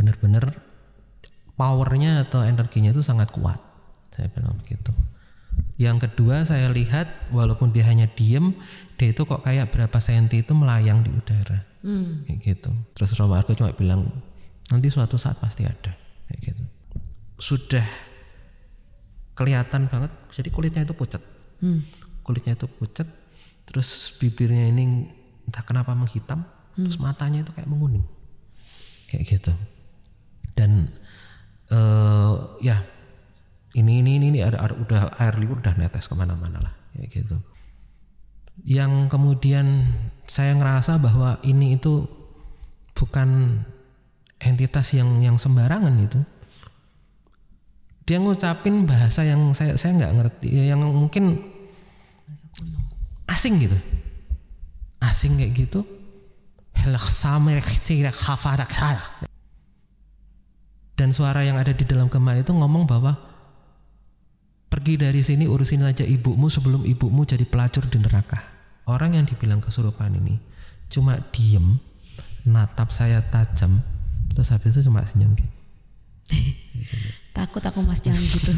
benar-benar powernya atau energinya itu sangat kuat. Saya bilang begitu. Yang kedua saya lihat walaupun dia hanya diem, dia itu kok kayak berapa senti itu melayang di udara. Kayak gitu. Terus Romo Argo cuma bilang nanti suatu saat pasti ada. Kayak gitu. Sudah kelihatan banget. Jadi kulitnya itu pucat. Kulitnya itu pucat. Terus bibirnya ini entah kenapa menghitam. Terus matanya itu kayak menguning. Kayak gitu. Dan ya ini ada udah air liur udah netes kemana-mana lah. Kayak gitu. Yang kemudian saya ngerasa bahwa ini itu bukan entitas yang sembarangan itu. Dia ngucapin bahasa yang saya nggak ngerti, yang mungkin asing gitu, asing kayak gitu. Dan suara yang ada di dalam gema itu ngomong bahwa pergi dari sini, urusin aja ibumu sebelum ibumu jadi pelacur di neraka. Orang yang dibilang kesurupan ini cuma diem, natap saya tajam, terus habis itu cuma senyum gitu. Takut aku Mas, jangan gitu.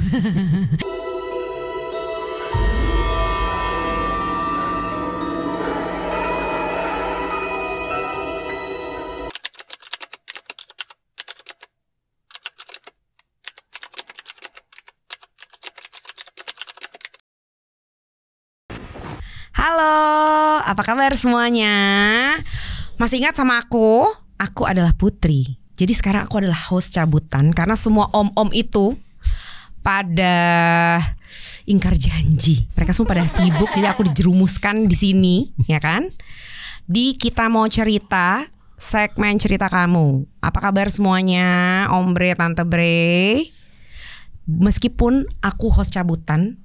Halo, apa kabar semuanya? Masih ingat sama aku? Aku adalah Putri. Jadi sekarang aku adalah host cabutan karena semua om-om itu pada ingkar janji. Mereka semua pada sibuk, jadi aku dijerumuskan di sini, ya kan? Di Kita Mau Cerita, segmen cerita kamu. Apa kabar semuanya? Om Bre, Tante Bre. Meskipun aku host cabutan,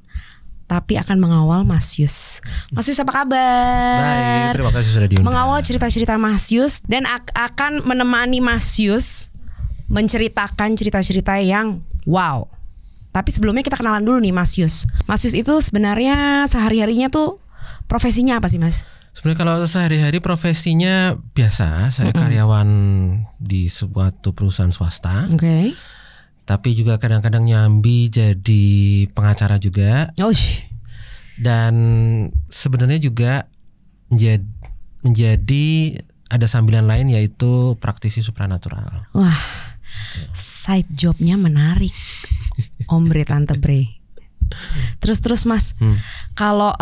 tapi akan mengawal Mas Yus. Mas Yus apa kabar? Baik, terima kasih sudah diundang. Mengawal cerita-cerita Mas Yus dan akan menemani Mas Yus menceritakan cerita-cerita yang wow. Tapi sebelumnya kita kenalan dulu nih Mas Yus. Mas Yus itu sebenarnya sehari-harinya tuh profesinya apa sih Mas? Sebenarnya kalau sehari-hari profesinya biasa, saya karyawan di sebuah perusahaan swasta. Oke. Tapi juga kadang-kadang nyambi jadi pengacara juga. Oh. Dan sebenarnya juga menjadi ada sambilan lain yaitu praktisi supranatural. Wah, side jobnya menarik. Om Bre, Tante Bre. Terus Mas, kalau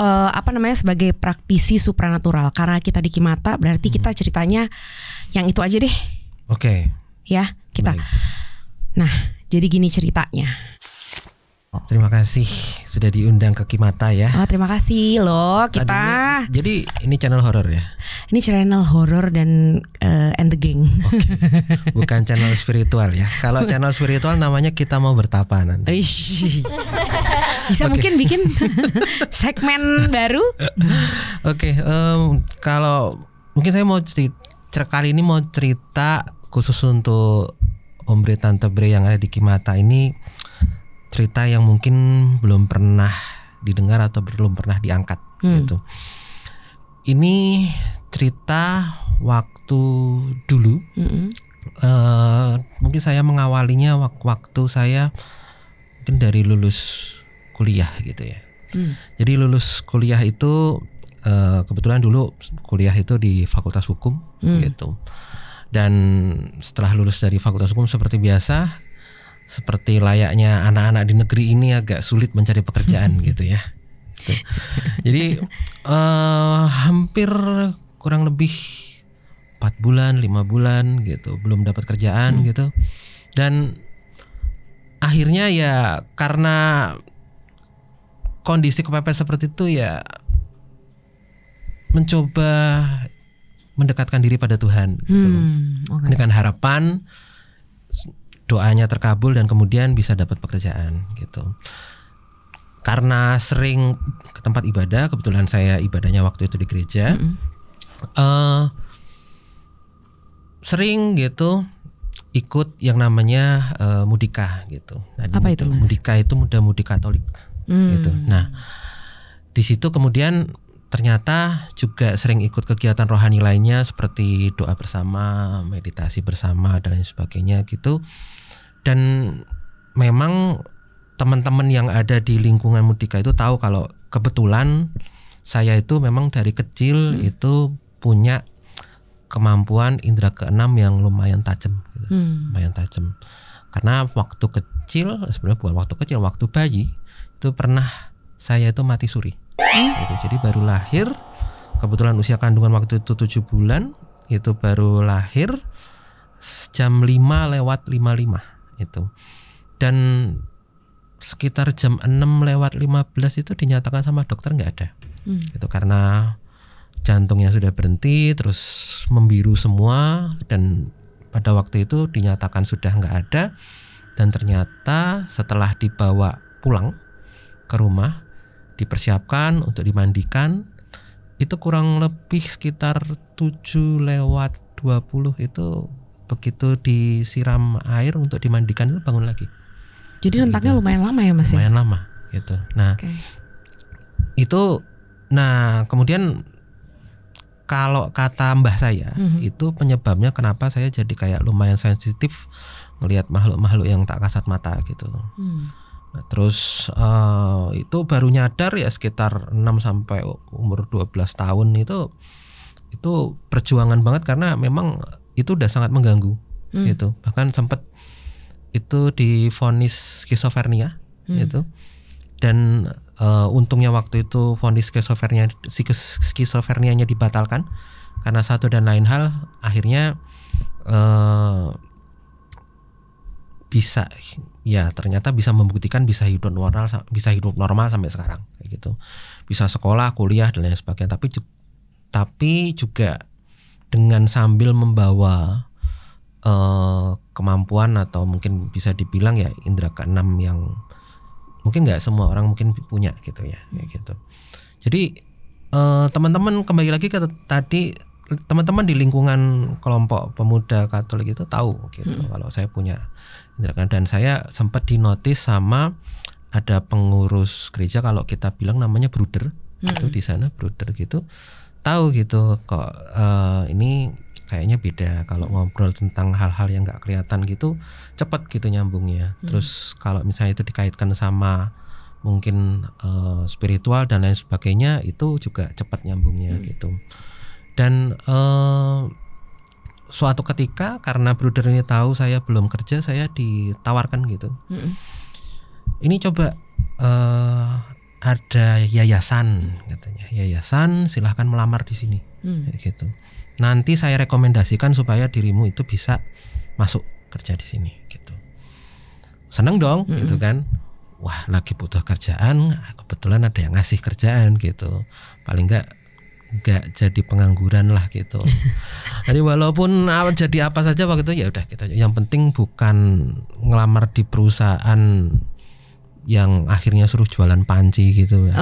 sebagai praktisi supranatural, karena kita di Kimata berarti kita ceritanya yang itu aja deh. Oke. Ya, kita. Baik. Nah, jadi gini ceritanya. Terima kasih sudah diundang ke Kimata ya. Oh, terima kasih loh kita. Tadinya, jadi ini channel horor ya? Ini channel horor dan and the gang. Okay. Bukan channel spiritual ya. Kalau channel spiritual namanya Kita Mau Bertapa nanti. Bisa mungkin bikin segmen baru. Oke, kalau mungkin saya mau kali ini mau cerita khusus untuk Om Bre, Tante Bre yang ada di Kimata ini, cerita yang mungkin belum pernah didengar atau belum pernah diangkat gitu. Ini cerita waktu dulu. Mungkin saya mengawalinya waktu saya mungkin dari lulus kuliah gitu ya. Jadi lulus kuliah itu kebetulan dulu kuliah itu di Fakultas Hukum gitu. Dan setelah lulus dari Fakultas Hukum seperti biasa, seperti layaknya anak-anak di negeri ini agak sulit mencari pekerjaan gitu ya. Gitu. Jadi hampir kurang lebih 4 bulan, 5 bulan gitu belum dapat kerjaan gitu. Dan akhirnya ya karena kondisi kepepet seperti itu ya mencoba mendekatkan diri pada Tuhan gitu. Dengan harapan doanya terkabul dan kemudian bisa dapat pekerjaan gitu. Karena sering ke tempat ibadah, kebetulan saya ibadahnya waktu itu di gereja, sering gitu ikut yang namanya mudika gitu. Nah, apa itu Mas? Mudika itu muda-mudi Katolik gitu. Nah di situ kemudian ternyata juga sering ikut kegiatan rohani lainnya seperti doa bersama, meditasi bersama dan lain sebagainya gitu. Dan memang teman-teman yang ada di lingkungan Mudika itu tahu kalau kebetulan saya itu memang dari kecil itu punya kemampuan indera keenam yang lumayan tajam gitu. Lumayan tajam. Karena waktu kecil, sebenarnya bukan waktu kecil, waktu bayi itu pernah saya itu mati suri. Gitu. Jadi baru lahir, kebetulan usia kandungan waktu itu 7 bulan, itu baru lahir jam 5:55 itu. Dan sekitar jam 6:15 itu dinyatakan sama dokter nggak ada. Itu karena jantungnya sudah berhenti, terus membiru semua, dan pada waktu itu dinyatakan sudah nggak ada. Dan ternyata setelah dibawa pulang ke rumah, dipersiapkan untuk dimandikan, itu kurang lebih sekitar 7:20 itu begitu disiram air untuk dimandikan itu bangun lagi. Jadi rentaknya gitu. Lumayan lama ya Mas? Lumayan lama gitu. Nah itu, nah kemudian kalau kata mbah saya itu penyebabnya kenapa saya jadi kayak lumayan sensitif melihat makhluk-makhluk yang tak kasat mata gitu. Nah, terus itu baru nyadar ya sekitar 6 sampai umur 12 tahun itu perjuangan banget karena memang itu udah sangat mengganggu gitu. Bahkan sempat itu divonis skizofrenia gitu. Dan untungnya waktu itu vonis skizofrenianya dibatalkan karena satu dan lain hal, akhirnya bisa ya ternyata bisa membuktikan bisa hidup normal sampai sekarang kayak gitu. Bisa sekolah, kuliah dan lain sebagainya, tapi juga dengan sambil membawa kemampuan atau mungkin bisa dibilang ya indera keenam yang mungkin nggak semua orang mungkin punya gitu ya kayak gitu. Jadi teman-teman kembali lagi ke tadi, teman-teman di lingkungan kelompok pemuda Katolik itu tahu gitu kalau saya punya indera keenam, dan saya sempat dinotis sama ada pengurus gereja, kalau kita bilang namanya bruder itu di sana, bruder gitu, tahu gitu kok ini kayaknya beda kalau ngobrol tentang hal-hal yang nggak kelihatan gitu, cepat gitu nyambungnya. Terus kalau misalnya itu dikaitkan sama mungkin spiritual dan lain sebagainya, itu juga cepat nyambungnya gitu. Dan suatu ketika karena bruder ini tahu saya belum kerja, saya ditawarkan gitu. Ini coba ada yayasan katanya, yayasan silahkan melamar di sini gitu. Nanti saya rekomendasikan supaya dirimu itu bisa masuk kerja di sini gitu. Seneng dong gitu kan. Wah, lagi butuh kerjaan, kebetulan ada yang ngasih kerjaan gitu. Paling enggak jadi pengangguran lah gitu. Jadi walaupun jadi apa saja waktu itu ya udah kita, yang penting bukan ngelamar di perusahaan yang akhirnya suruh jualan panci gitu.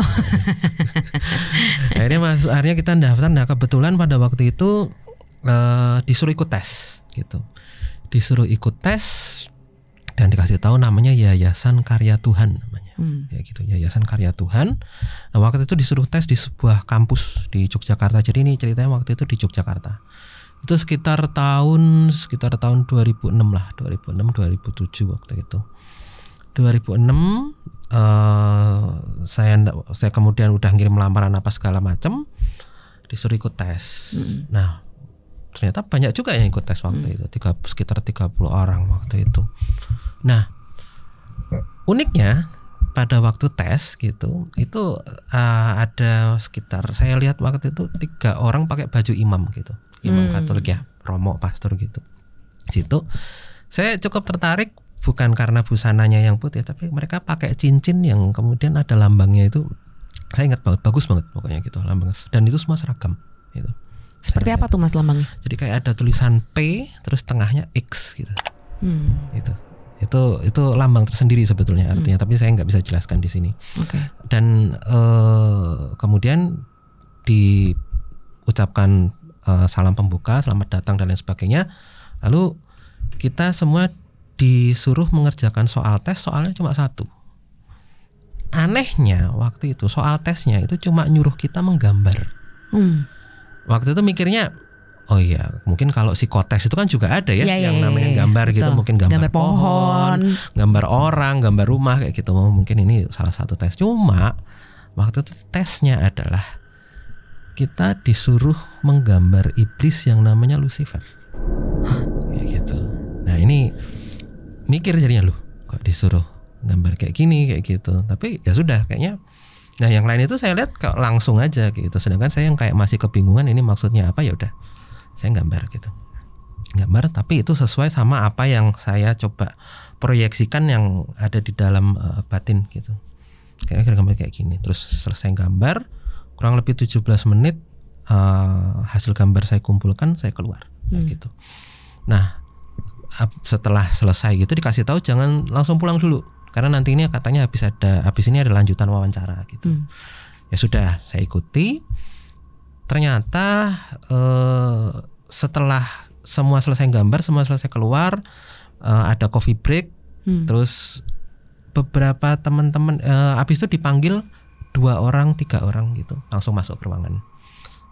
Akhirnya kita daftar. Nah kebetulan pada waktu itu disuruh ikut tes gitu. Disuruh ikut tes dan dikasih tahu namanya Yayasan Karya Tuhan namanya. Ya gitu, Yayasan Karya Tuhan. Nah waktu itu disuruh tes di sebuah kampus di Yogyakarta. Jadi ini ceritanya waktu itu di Yogyakarta. Itu sekitar tahun 2006 lah, 2006 2007 waktu itu. 2006 saya kemudian udah ngirim lamaran apa segala macam, disuruh ikut tes. Nah ternyata banyak juga yang ikut tes waktu itu, sekitar 30 orang waktu itu. Nah uniknya pada waktu tes gitu, itu ada sekitar, saya lihat waktu itu 3 orang pakai baju imam gitu, imam Katolik ya, romo, pastor gitu. Situ saya cukup tertarik. Bukan karena busananya yang putih, tapi mereka pakai cincin yang kemudian ada lambangnya itu. Saya ingat banget, bagus banget pokoknya gitu lambangnya. Dan itu semua seragam gitu. Seperti apa tuh Mas lambangnya? Jadi kayak ada tulisan P terus tengahnya X gitu. Itu lambang tersendiri sebetulnya artinya, tapi saya nggak bisa jelaskan di sini. Dan kemudian diucapkan salam pembuka, selamat datang dan lain sebagainya. Lalu kita semua disuruh mengerjakan soal tes, soalnya cuma 1. anehnya waktu itu soal tesnya itu cuma nyuruh kita menggambar. Waktu itu mikirnya, oh iya, mungkin kalau psikotes itu kan juga ada ya, yang namanya gambar gitu, mungkin gambar pohon, gambar orang, gambar rumah kayak gitu. Mungkin ini salah satu tes. Cuma waktu itu tesnya adalah kita disuruh menggambar iblis yang namanya Lucifer. Kayak gitu. Nah ini mikir jadinya, loh kok disuruh gambar kayak gini kayak gitu. Tapi ya sudah kayaknya. Nah yang lain itu saya lihat langsung aja gitu. Sedangkan saya yang kayak masih kebingungan ini maksudnya apa, ya udah saya gambar gitu. Gambar tapi itu sesuai sama apa yang saya coba proyeksikan yang ada di dalam batin gitu. Kira-kira gambar kayak gini. Terus selesai gambar kurang lebih 17 menit hasil gambar saya kumpulkan, saya keluar gitu. Nah setelah selesai gitu dikasih tahu jangan langsung pulang dulu. Karena nanti ini katanya habis ini ada lanjutan wawancara gitu. Ya sudah, saya ikuti. Ternyata setelah semua selesai gambar, semua selesai keluar, ada coffee break. Terus beberapa teman-teman habis itu dipanggil 2 orang, 3 orang gitu, langsung masuk ke ruangan.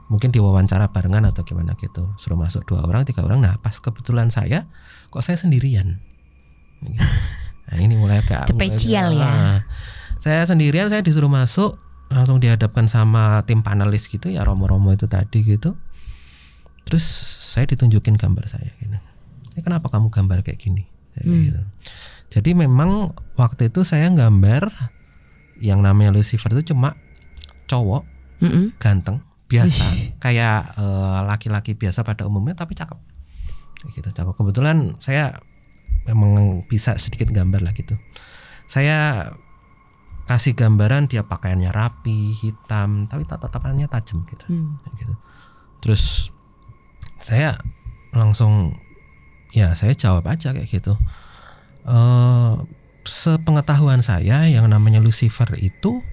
Mungkin diwawancara barengan atau gimana gitu. Suruh masuk 2 orang, 3 orang. Nah pas kebetulan saya sendirian. Gitu. Nah ini mulai agak spesial ya. Saya sendirian, saya disuruh masuk, langsung dihadapkan sama tim panelis gitu ya, romo-romo itu tadi gitu. Terus saya ditunjukin gambar saya gitu. Kenapa kamu gambar kayak gini? Gitu. Jadi memang waktu itu saya gambar yang namanya Lucifer itu cuma cowok, ganteng, biasa, kayak laki-laki biasa pada umumnya tapi cakep. Gitu, cakep. Kebetulan saya memang bisa sedikit gambar lah gitu. Saya kasih gambaran dia pakaiannya rapi, hitam, tapi tatapannya tajam gitu. Gitu. Terus saya langsung saya jawab aja kayak gitu. Sepengetahuan saya yang namanya Lucifer itu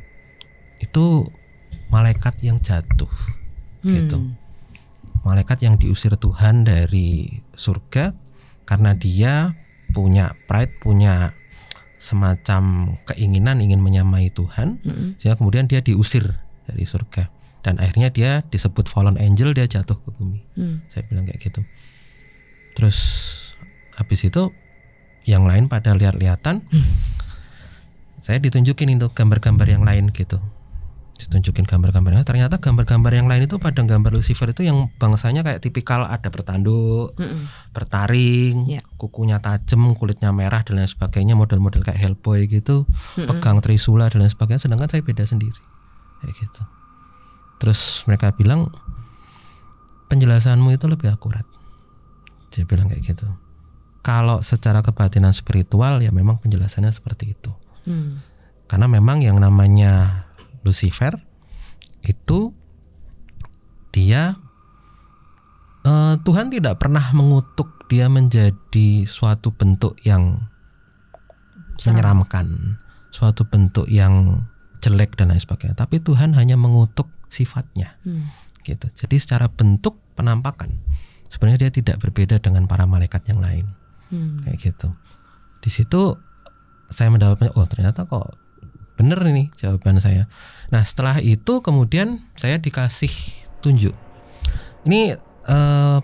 malaikat yang jatuh gitu. Malaikat yang diusir Tuhan dari surga karena dia punya pride, punya semacam keinginan ingin menyamai Tuhan, sehingga kemudian dia diusir dari surga dan akhirnya dia disebut fallen angel, dia jatuh ke bumi. Saya bilang kayak gitu. Terus habis itu yang lain pada lihat-lihatan, saya ditunjukin itu gambar-gambar yang lain gitu. Ditunjukin gambar-gambarnya, ternyata gambar-gambar yang lain itu pada gambar Lucifer itu yang bangsanya kayak tipikal ada bertanduk, bertaring, kukunya tajam, kulitnya merah dan lain sebagainya, model-model kayak Hellboy gitu, pegang trisula dan lain sebagainya. Sedangkan saya beda sendiri kayak gitu. Terus mereka bilang penjelasanmu itu lebih akurat. Dia bilang kayak gitu. Kalau secara kebatinan spiritual ya memang penjelasannya seperti itu. Karena memang yang namanya Lucifer itu dia Tuhan tidak pernah mengutuk dia menjadi suatu bentuk yang menyeramkan, suatu bentuk yang jelek dan lain sebagainya. Tapi Tuhan hanya mengutuk sifatnya, gitu. Jadi secara bentuk penampakan sebenarnya dia tidak berbeda dengan para malaikat yang lain, kayak gitu. Di situ saya mendapatkan, oh ternyata kok bener ini jawaban saya. Nah setelah itu kemudian saya dikasih tunjuk. Ini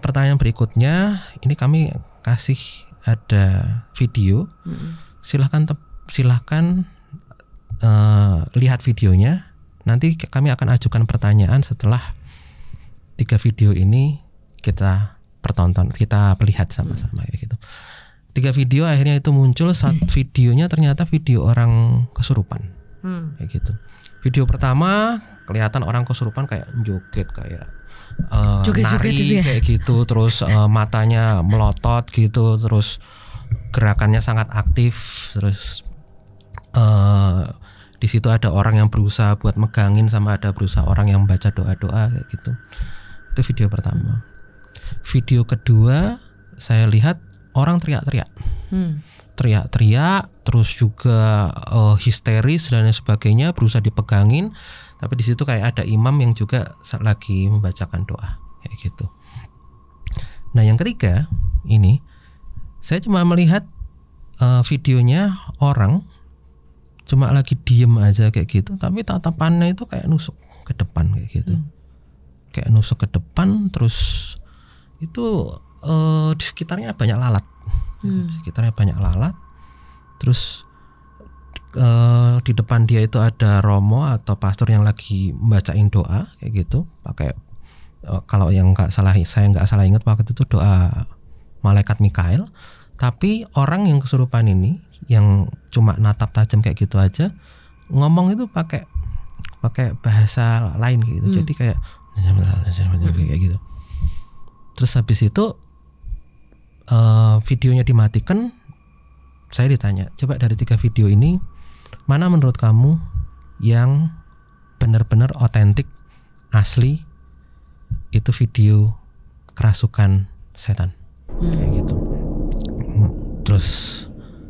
pertanyaan berikutnya. Ini kami kasih ada video. Silahkan lihat videonya. Nanti kami akan ajukan pertanyaan setelah 3 video ini kita lihat sama-sama kayak gitu. 3 video akhirnya itu muncul. Saat videonya ternyata video orang kesurupan. Kayak gitu. Video pertama kelihatan orang kesurupan kayak joget, kayak nari gitu ya? Kayak gitu. Terus matanya melotot gitu. Terus gerakannya sangat aktif. Terus di situ ada orang yang berusaha buat megangin, sama ada berusaha orang yang baca doa-doa kayak gitu. Itu video pertama. Video kedua saya lihat orang teriak-teriak. Teriak-teriak, terus juga histeris dan sebagainya, berusaha dipegangin. Tapi di situ kayak ada imam yang juga lagi membacakan doa kayak gitu. Nah yang ketiga ini saya cuma melihat videonya orang cuma lagi diem aja kayak gitu, tapi tatapannya itu kayak nusuk ke depan kayak gitu. Kayak nusuk ke depan, terus itu di sekitarnya banyak lalat. Di sekitarnya banyak lalat. Terus di depan dia itu ada romo atau pastor yang lagi bacain doa kayak gitu, pakai kalau yang saya nggak salah ingat waktu itu doa malaikat Mikael. Tapi orang yang kesurupan ini yang cuma natap tajam kayak gitu aja, ngomong itu pakai bahasa lain gitu. Jadi kayak gitu. Terus habis itu videonya dimatikan. Saya ditanya, coba dari 3 video ini mana menurut kamu yang benar-benar otentik, asli, itu video kerasukan setan kayak gitu. Terus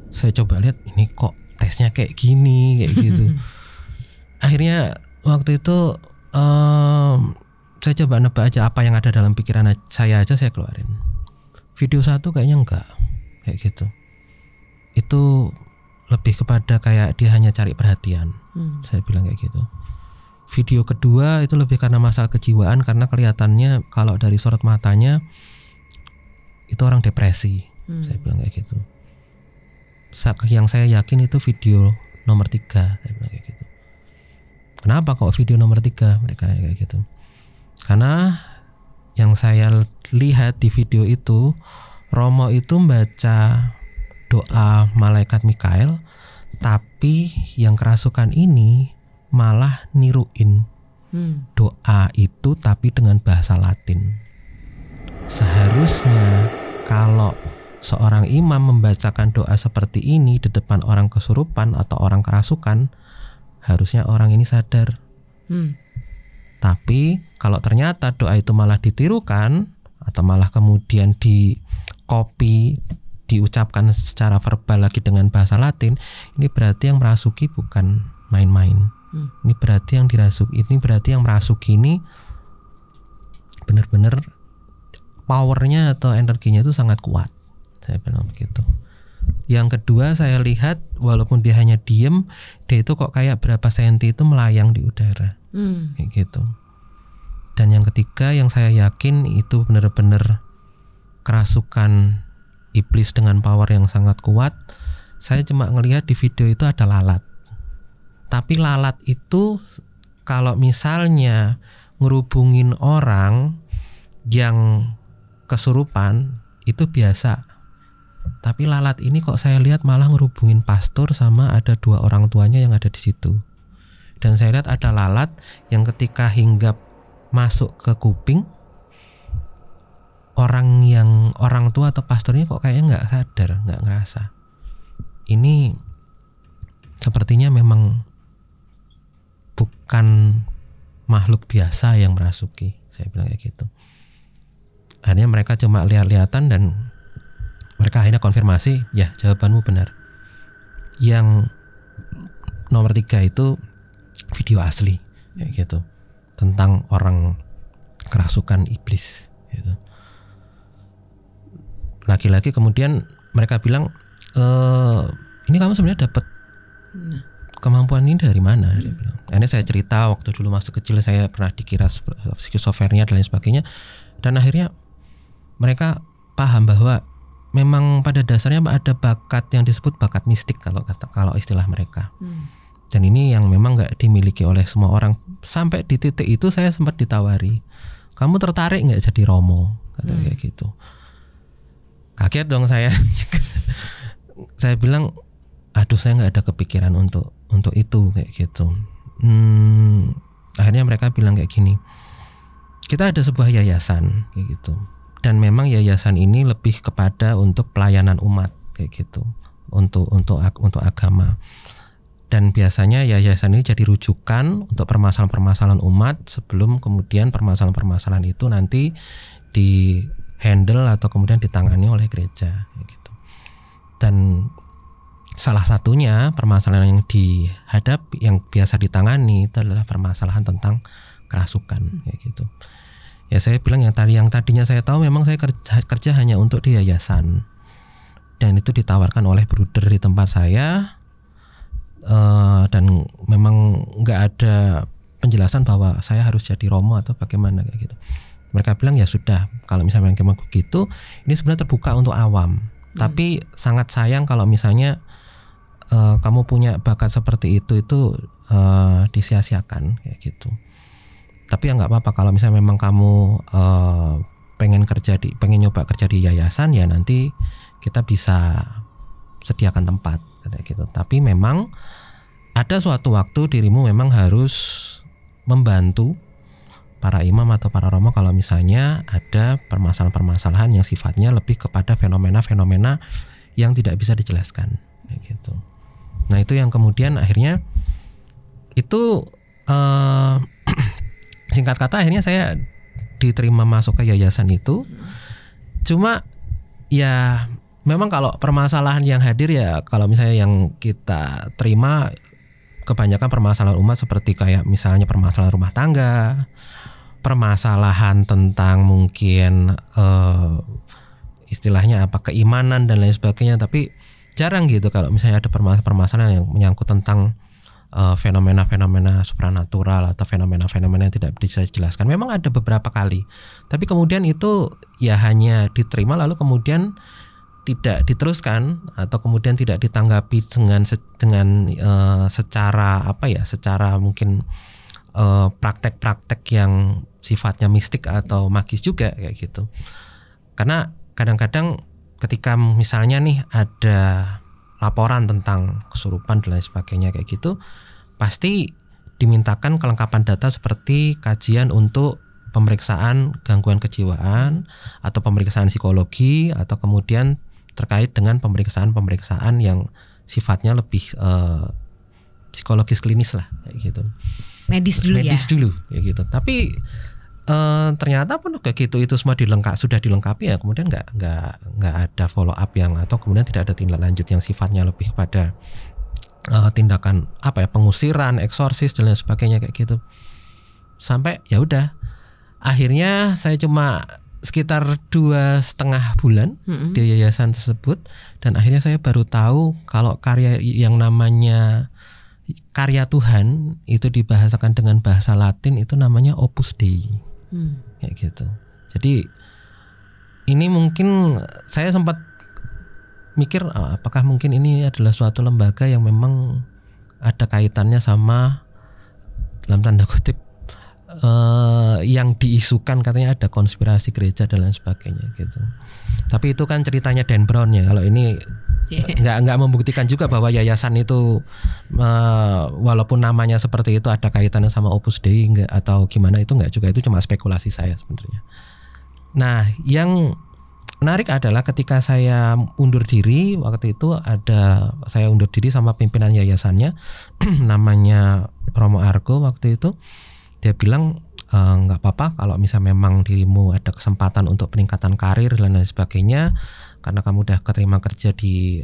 saya coba lihat, ini kok tesnya kayak gini kayak gitu. Akhirnya waktu itu saya coba nebak aja apa yang ada dalam pikiran saya aja, saya keluarin. Video 1 kayaknya enggak kayak gitu. Itu lebih kepada kayak dia hanya cari perhatian. Saya bilang kayak gitu. Video kedua itu lebih karena masalah kejiwaan, karena kelihatannya kalau dari sorot matanya itu orang depresi. Saya bilang kayak gitu. Yang saya yakin itu video nomor 3. Saya bilang kayak gitu. Kenapa kok video nomor 3 mereka kayak gitu? Karena yang saya lihat di video itu, Romo itu membaca doa malaikat Mikael, tapi yang kerasukan ini malah niruin doa itu tapi dengan bahasa Latin. Seharusnya kalau seorang imam membacakan doa seperti ini di depan orang kesurupan atau orang kerasukan, harusnya orang ini sadar. Tapi kalau ternyata doa itu malah ditirukan atau malah kemudian di copy, diucapkan secara verbal lagi dengan bahasa Latin, ini berarti yang merasuki bukan main-main. Ini berarti yang dirasuki, ini berarti yang merasuki ini benar-benar powernya atau energinya itu sangat kuat. Saya bilang begitu. Yang kedua, saya lihat walaupun dia hanya diem, dia itu kok kayak berapa senti itu melayang di udara, kayak gitu. Dan yang ketiga, yang saya yakin itu benar-benar kerasukan iblis dengan power yang sangat kuat. Saya cuma ngelihat di video itu ada lalat. Tapi lalat itu kalau misalnya ngerubungin orang yang kesurupan itu biasa. Tapi lalat ini kok saya lihat malah ngerubungin pastor sama ada 2 orang tuanya yang ada di situ. Dan saya lihat ada lalat yang ketika hinggap masuk ke kuping orang tua atau pastornya kok kayaknya nggak sadar, nggak ngerasa. Ini sepertinya memang bukan makhluk biasa yang merasuki. Saya bilang kayak gitu. Akhirnya mereka cuma lihat-lihatan dan mereka akhirnya konfirmasi, ya jawabanmu benar. Yang nomor 3 itu video asli kayak gitu, tentang orang kerasukan iblis gitu. Lagi-lagi kemudian mereka bilang, ini kamu sebenarnya dapat kemampuan ini dari mana? Dia bilang. Akhirnya saya cerita waktu dulu masuk kecil saya pernah dikira skizofrenia dan lain sebagainya. Dan akhirnya mereka paham bahwa memang pada dasarnya ada bakat yang disebut bakat mistik kalau istilah mereka. Dan ini yang memang nggak dimiliki oleh semua orang. Sampai di titik itu saya sempat ditawari, kamu tertarik nggak jadi Romo? Kata kayak gitu. Kaget dong saya. Saya bilang, aduh saya nggak ada kepikiran untuk itu kayak gitu. Akhirnya mereka bilang kayak gini, kita ada sebuah yayasan kayak gitu. Dan memang yayasan ini lebih kepada untuk pelayanan umat kayak gitu, untuk agama. Dan biasanya yayasan ini jadi rujukan untuk permasalahan-permasalahan umat sebelum kemudian permasalahan-permasalahan itu nanti di handle atau kemudian ditangani oleh gereja gitu. Dan salah satunya permasalahan yang dihadapi, yang biasa ditangani itu adalah permasalahan tentang kerasukan kayak gitu. Ya saya bilang yang tadinya saya tahu memang saya kerja hanya untuk di yayasan. Dan itu ditawarkan oleh bruder di tempat saya. dan memang nggak ada penjelasan bahwa saya harus jadi romo atau bagaimana kayak gitu. Mereka bilang ya sudah, kalau misalnya memang begitu, ini sebenarnya terbuka untuk awam. Tapi sangat sayang kalau misalnya kamu punya bakat seperti itu disia-siakan kayak gitu. Tapi ya nggak apa-apa kalau misalnya memang kamu pengen nyoba kerja di yayasan, ya nanti kita bisa sediakan tempat kayak gitu. Tapi memang ada suatu waktu dirimu memang harus membantu para imam atau para romo kalau misalnya ada permasalahan-permasalahan yang sifatnya lebih kepada fenomena-fenomena yang tidak bisa dijelaskan kayak gitu. Nah itu yang kemudian akhirnya itu singkat kata akhirnya saya diterima masuk ke yayasan itu. Cuma ya memang kalau permasalahan yang hadir ya kalau misalnya yang kita terima kebanyakan permasalahan umat seperti kayak misalnya permasalahan rumah tangga, permasalahan tentang mungkin istilahnya apa keimanan dan lain sebagainya. Tapi jarang gitu kalau misalnya ada permasalahan yang menyangkut tentang fenomena-fenomena supranatural atau fenomena-fenomena yang tidak bisa dijelaskan. Memang ada beberapa kali, tapi kemudian itu ya hanya diterima lalu kemudian tidak diteruskan atau kemudian tidak ditanggapi dengan secara apa ya, secara mungkin praktek-praktek yang sifatnya mistik atau magis juga kayak gitu. Karena kadang-kadang ketika misalnya nih ada laporan tentang kesurupan dan lain sebagainya kayak gitu, pasti dimintakan kelengkapan data seperti kajian untuk pemeriksaan gangguan kejiwaan atau pemeriksaan psikologi atau kemudian terkait dengan pemeriksaan yang sifatnya lebih psikologis klinis lah kayak gitu. Medis dulu ya gitu. Tapi ternyata pun kayak gitu itu semua sudah dilengkapi ya, kemudian nggak ada follow up yang atau kemudian tidak ada tindak lanjut yang sifatnya lebih pada tindakan apa ya, pengusiran, eksorsis dan lain sebagainya kayak gitu. Sampai ya udah akhirnya saya cuma sekitar 2,5 bulan di yayasan tersebut dan akhirnya saya baru tahu kalau karya yang namanya karya Tuhan itu dibahasakan dengan bahasa Latin itu namanya Opus Dei kayak gitu. Jadi ini mungkin saya sempat mikir apakah mungkin ini adalah suatu lembaga yang memang ada kaitannya sama dalam tanda kutip yang diisukan katanya ada konspirasi gereja dan lain sebagainya gitu. Tapi itu kan ceritanya Dan Brown ya. Kalau ini nggak membuktikan juga bahwa yayasan itu walaupun namanya seperti itu ada kaitannya sama Opus Dei atau gimana, itu nggak juga, itu cuma spekulasi saya sebenarnya. Nah yang menarik adalah ketika saya undur diri waktu itu saya undur diri sama pimpinan yayasannya namanya Romo Argo waktu itu. Dia bilang nggak apa-apa kalau misalnya memang dirimu ada kesempatan untuk peningkatan karir dan lain sebagainya karena kamu udah keterima kerja di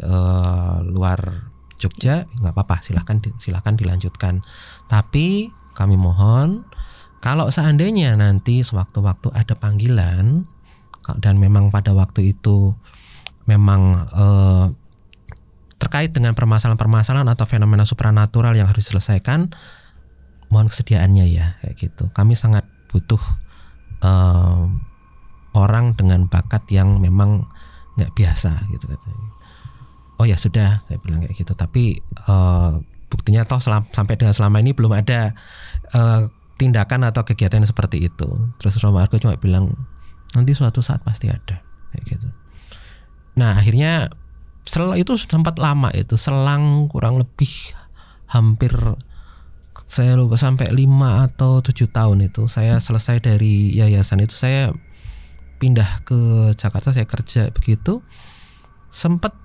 luar Jogja, nggak apa-apa, silahkan dilanjutkan. Tapi kami mohon kalau seandainya nanti sewaktu-waktu ada panggilan dan memang pada waktu itu memang terkait dengan permasalahan-permasalahan atau fenomena supranatural yang harus diselesaikan, mohon kesediaannya ya kayak gitu. Kami sangat butuh orang dengan bakat yang memang nggak biasa gitu katanya. Oh ya sudah, saya bilang kayak gitu. Tapi buktinya toh sampai dengan selama ini belum ada tindakan atau kegiatan seperti itu. Terus Romo Argo cuma bilang nanti suatu saat pasti ada kayak gitu. Nah akhirnya itu sempat lama, itu selang kurang lebih hampir saya lupa sampai 5 atau 7 tahun itu saya selesai dari yayasan itu, saya pindah ke Jakarta, saya kerja begitu. Sempat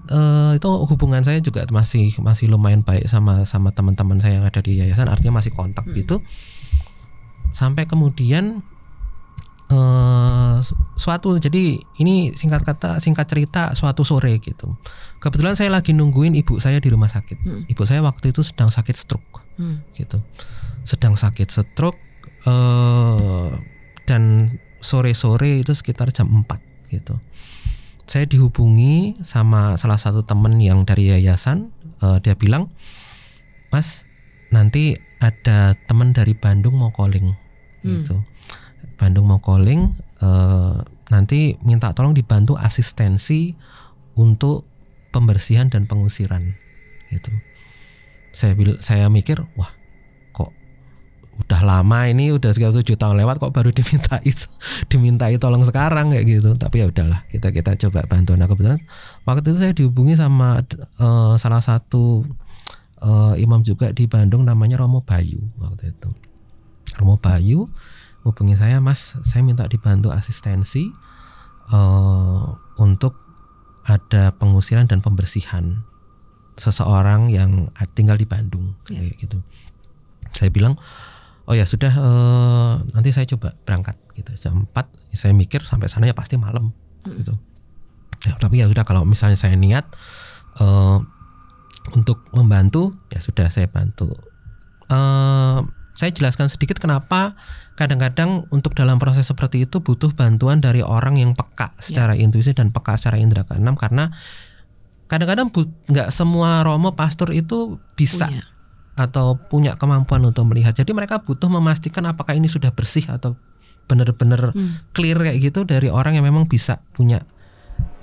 itu hubungan saya juga masih lumayan baik sama teman-teman saya yang ada di yayasan, artinya masih kontak gitu. Sampai kemudian jadi ini singkat cerita suatu sore gitu. Kebetulan saya lagi nungguin ibu saya di rumah sakit. Ibu saya waktu itu sedang sakit stroke. Gitu. Sedang sakit stroke dan sore-sore itu sekitar jam 4 gitu. Saya dihubungi sama salah satu teman yang dari yayasan, dia bilang Mas nanti ada teman dari Bandung mau calling gitu. Bandung mau calling, nanti minta tolong dibantu asistensi untuk pembersihan dan pengusiran gitu. Saya mikir, wah kok udah lama ini, udah 7 tahun lewat kok baru dimintai tolong sekarang kayak gitu. Tapi ya udahlah, kita coba bantuan. Aku kebetulan waktu itu saya dihubungi sama salah satu imam juga di Bandung, namanya Romo Bayu waktu itu. Romo Bayu hubungi saya, Mas, saya minta dibantu asistensi untuk ada pengusiran dan pembersihan seseorang yang tinggal di Bandung kayak gitu. Saya bilang, oh ya sudah, nanti saya coba berangkat gitu jam 4. Saya mikir sampai sana ya pasti malam gitu. Ya, tapi ya sudah, kalau misalnya saya niat untuk membantu, ya sudah saya bantu. Saya jelaskan sedikit kenapa kadang-kadang untuk dalam proses seperti itu butuh bantuan dari orang yang peka secara intuisi dan peka secara indera keenam, karena kadang-kadang nggak semua romo pastor itu bisa atau punya kemampuan untuk melihat. Jadi mereka butuh memastikan apakah ini sudah bersih atau benar-benar clear kayak gitu dari orang yang memang bisa punya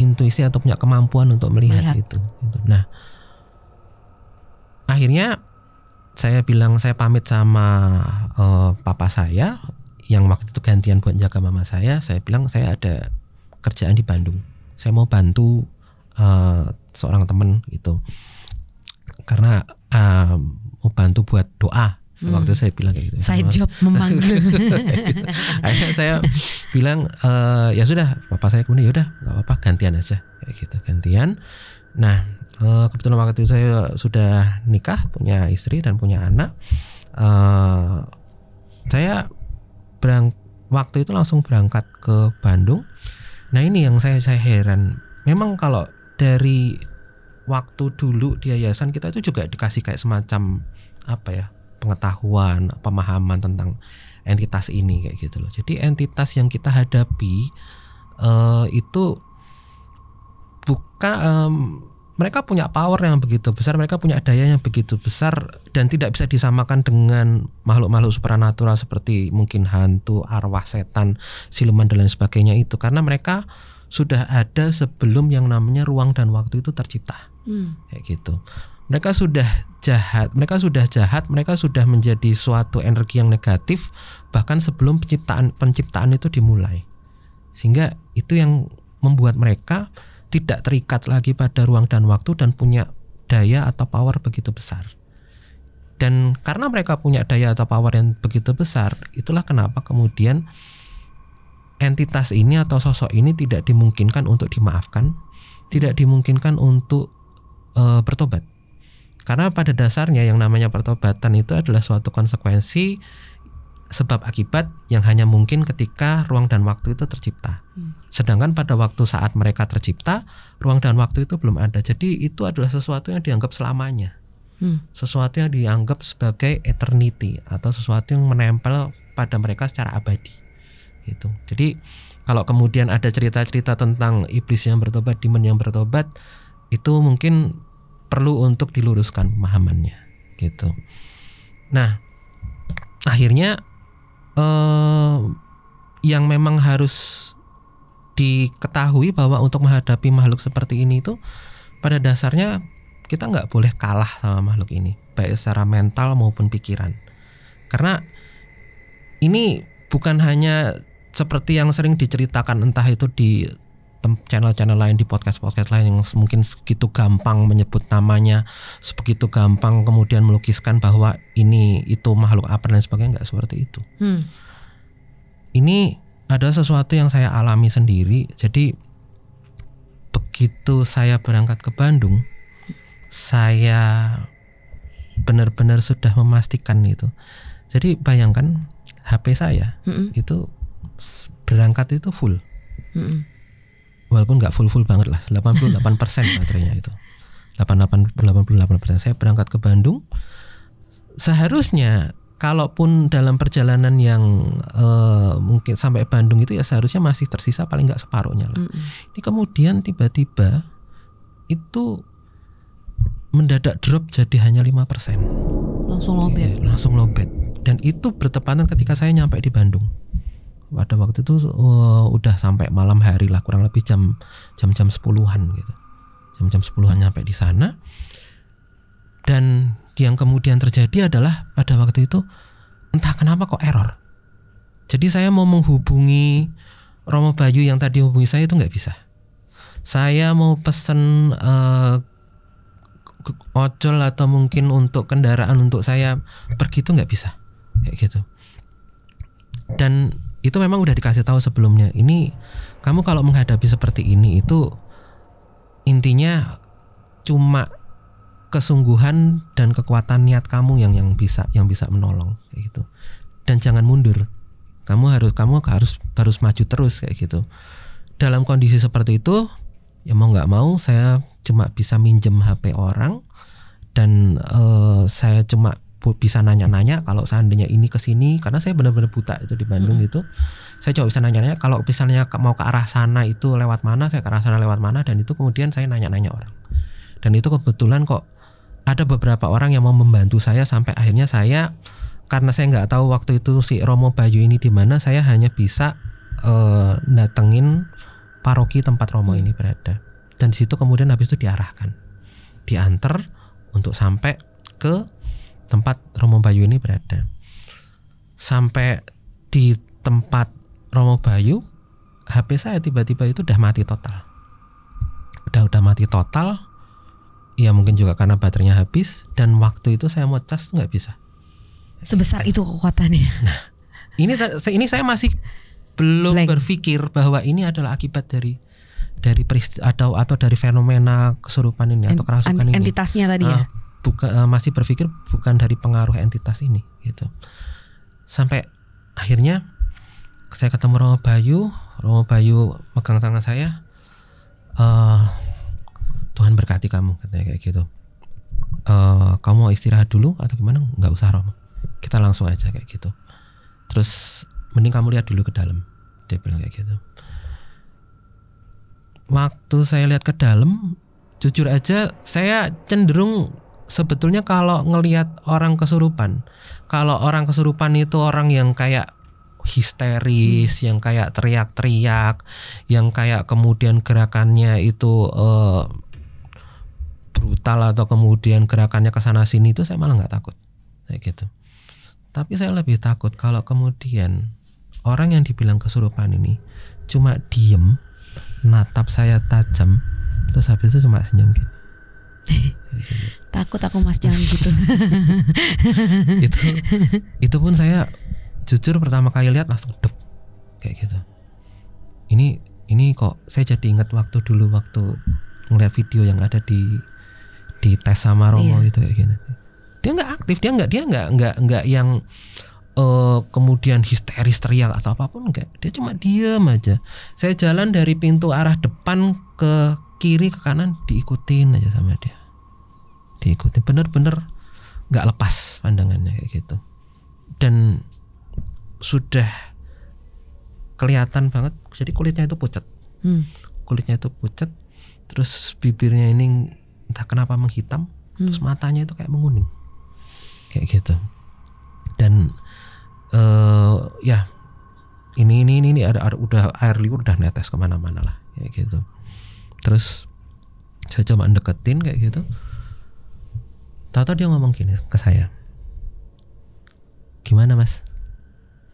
intuisi atau punya kemampuan untuk melihat itu. Nah, akhirnya saya pamit sama papa saya yang waktu itu gantian buat jaga mama saya. Saya bilang saya ada kerjaan di Bandung, saya mau bantu seorang teman gitu, karena mau bantu buat doa. Waktu itu saya bilang kayak gitu. Saya job memanggil. Akhirnya saya bilang ya sudah, papa saya kemudian ya udah nggak apa-apa, gantian aja kayak gitu, gantian. Nah, kebetulan waktu itu saya sudah nikah, punya istri dan punya anak. Saya waktu itu langsung berangkat ke Bandung. Nah, ini yang saya heran. Memang kalau dari waktu dulu di yayasan kita itu juga dikasih kayak semacam pengetahuan, pemahaman tentang entitas ini kayak gitu loh. Jadi entitas yang kita hadapi itu mereka punya power yang begitu besar, mereka punya daya yang begitu besar, dan tidak bisa disamakan dengan makhluk-makhluk supranatural seperti mungkin hantu, arwah, setan, siluman dan lain sebagainya itu, karena mereka sudah ada sebelum yang namanya ruang dan waktu itu tercipta. Kayak gitu. Mereka sudah jahat, mereka sudah menjadi suatu energi yang negatif bahkan sebelum penciptaan itu dimulai. Sehingga itu yang membuat mereka tidak terikat lagi pada ruang dan waktu dan punya daya atau power begitu besar. Dan karena mereka punya daya atau power yang begitu besar, itulah kenapa kemudian entitas ini atau sosok ini tidak dimungkinkan untuk dimaafkan, tidak dimungkinkan untuk bertobat. Karena pada dasarnya yang namanya pertobatan itu adalah suatu konsekuensi sebab akibat yang hanya mungkin ketika ruang dan waktu itu tercipta. Sedangkan pada waktu saat mereka tercipta, ruang dan waktu itu belum ada. Jadi itu adalah sesuatu yang dianggap selamanya. Sesuatu yang dianggap sebagai eternity atau sesuatu yang menempel pada mereka secara abadi. Gitu. Jadi kalau kemudian ada cerita-cerita tentang iblis yang bertobat, demon yang bertobat, itu mungkin perlu untuk diluruskan pemahamannya gitu. Nah, akhirnya yang memang harus diketahui bahwa untuk menghadapi makhluk seperti ini itu pada dasarnya kita nggak boleh kalah sama makhluk ini, baik secara mental maupun pikiran. Karena ini bukan hanya seperti yang sering diceritakan entah itu di channel-channel lain, di podcast-podcast lain yang mungkin segitu gampang menyebut namanya, sebegitu gampang kemudian melukiskan bahwa ini itu makhluk apa dan sebagainya, nggak seperti itu. Ini adalah sesuatu yang saya alami sendiri. Jadi begitu saya berangkat ke Bandung, saya benar-benar sudah memastikan itu. Jadi bayangkan HP saya itu berangkat itu full. Walaupun nggak full banget lah, 88% baterainya itu. 88% saya berangkat ke Bandung. Seharusnya kalaupun dalam perjalanan yang mungkin sampai Bandung itu ya seharusnya masih tersisa paling nggak separuhnya lah. Ini kemudian tiba-tiba itu mendadak drop jadi hanya 5%. Langsung lobet. Langsung lobet. Dan itu bertepatan ketika saya nyampe di Bandung. Pada waktu itu udah sampai malam hari lah, kurang lebih jam 10-an gitu. Jam 10-an nyampe di sana. Dan yang kemudian terjadi adalah pada waktu itu entah kenapa kok error. Jadi saya mau menghubungi Romo Bayu yang tadi hubungi saya itu nggak bisa. Saya mau pesen ojol atau mungkin untuk kendaraan untuk saya pergi itu nggak bisa, kayak gitu. Dan itu memang udah dikasih tahu sebelumnya. Ini kamu kalau menghadapi seperti ini itu intinya cuma kesungguhan dan kekuatan niat kamu yang bisa menolong, kayak gitu. Dan jangan mundur. Kamu harus maju terus, kayak gitu. Dalam kondisi seperti itu, ya mau nggak mau saya cuma bisa minjem HP orang dan saya cuma bisa nanya-nanya kalau seandainya ini ke sini, karena saya benar-benar buta itu di Bandung gitu. Saya cuma bisa nanya-nanya kalau misalnya mau ke arah sana itu lewat mana, saya ke arah sana lewat mana, dan itu kemudian saya nanya-nanya orang. Dan itu kebetulan kok ada beberapa orang yang mau membantu saya sampai akhirnya saya, karena saya nggak tahu waktu itu si Romo Bayu ini di mana, saya hanya bisa datengin paroki tempat Romo ini berada. Dan di situ kemudian habis itu diantar untuk sampai ke tempat Romo Bayu ini berada. Sampai di tempat Romo Bayu, HP saya tiba-tiba itu udah mati total. Udah mati total. Ya mungkin juga karena baterainya habis, dan waktu itu saya mau cas nggak bisa. Sebesar itu kekuatannya. Nah, ini saya masih belum berpikir bahwa ini adalah akibat dari peristiwa atau dari fenomena kesurupan ini atau kerasukan ini. Entitasnya tadi ya. Masih berpikir bukan dari pengaruh entitas ini gitu. Sampai akhirnya saya ketemu Romo Bayu megang tangan saya. Tuhan berkati kamu, katanya kayak gitu. Kamu mau istirahat dulu atau gimana? Nggak usah Romo, kita langsung aja kayak gitu. Terus mending kamu lihat dulu ke dalam, dia bilang kayak gitu. Waktu saya lihat ke dalam, jujur aja saya cenderung sebetulnya kalau ngelihat orang kesurupan, kalau orang kesurupan itu orang yang kayak histeris, yang kayak teriak-teriak, yang kayak kemudian gerakannya itu brutal atau kemudian gerakannya kesana sini, itu saya malah nggak takut kayak gitu. Tapi saya lebih takut kalau kemudian orang yang dibilang kesurupan ini cuma diem, natap saya tajam, terus habis itu cuma senyum gitu. Takut aku Mas, jangan gitu. Itu pun saya jujur pertama kali lihat langsung dep kayak gitu. Ini kok saya jadi ingat waktu ngeliat video yang ada di tes sama Romo itu kayak gitu. Dia nggak aktif, dia nggak yang kemudian histeris teriak atau apapun, enggak. Dia cuma diam aja. Saya jalan dari pintu arah depan ke kiri ke kanan diikutin aja sama dia. Diikutin bener-bener nggak lepas pandangannya kayak gitu. Dan sudah kelihatan banget, jadi kulitnya itu pucat. Kulitnya itu pucat, terus bibirnya ini entah kenapa menghitam, terus matanya itu kayak menguning. Kayak gitu. Dan ya ini ada udah air liur udah netes kemana-mana lah kayak gitu. Terus saya coba deketin kayak gitu. Tahu-tahu dia ngomong gini ke saya, gimana Mas,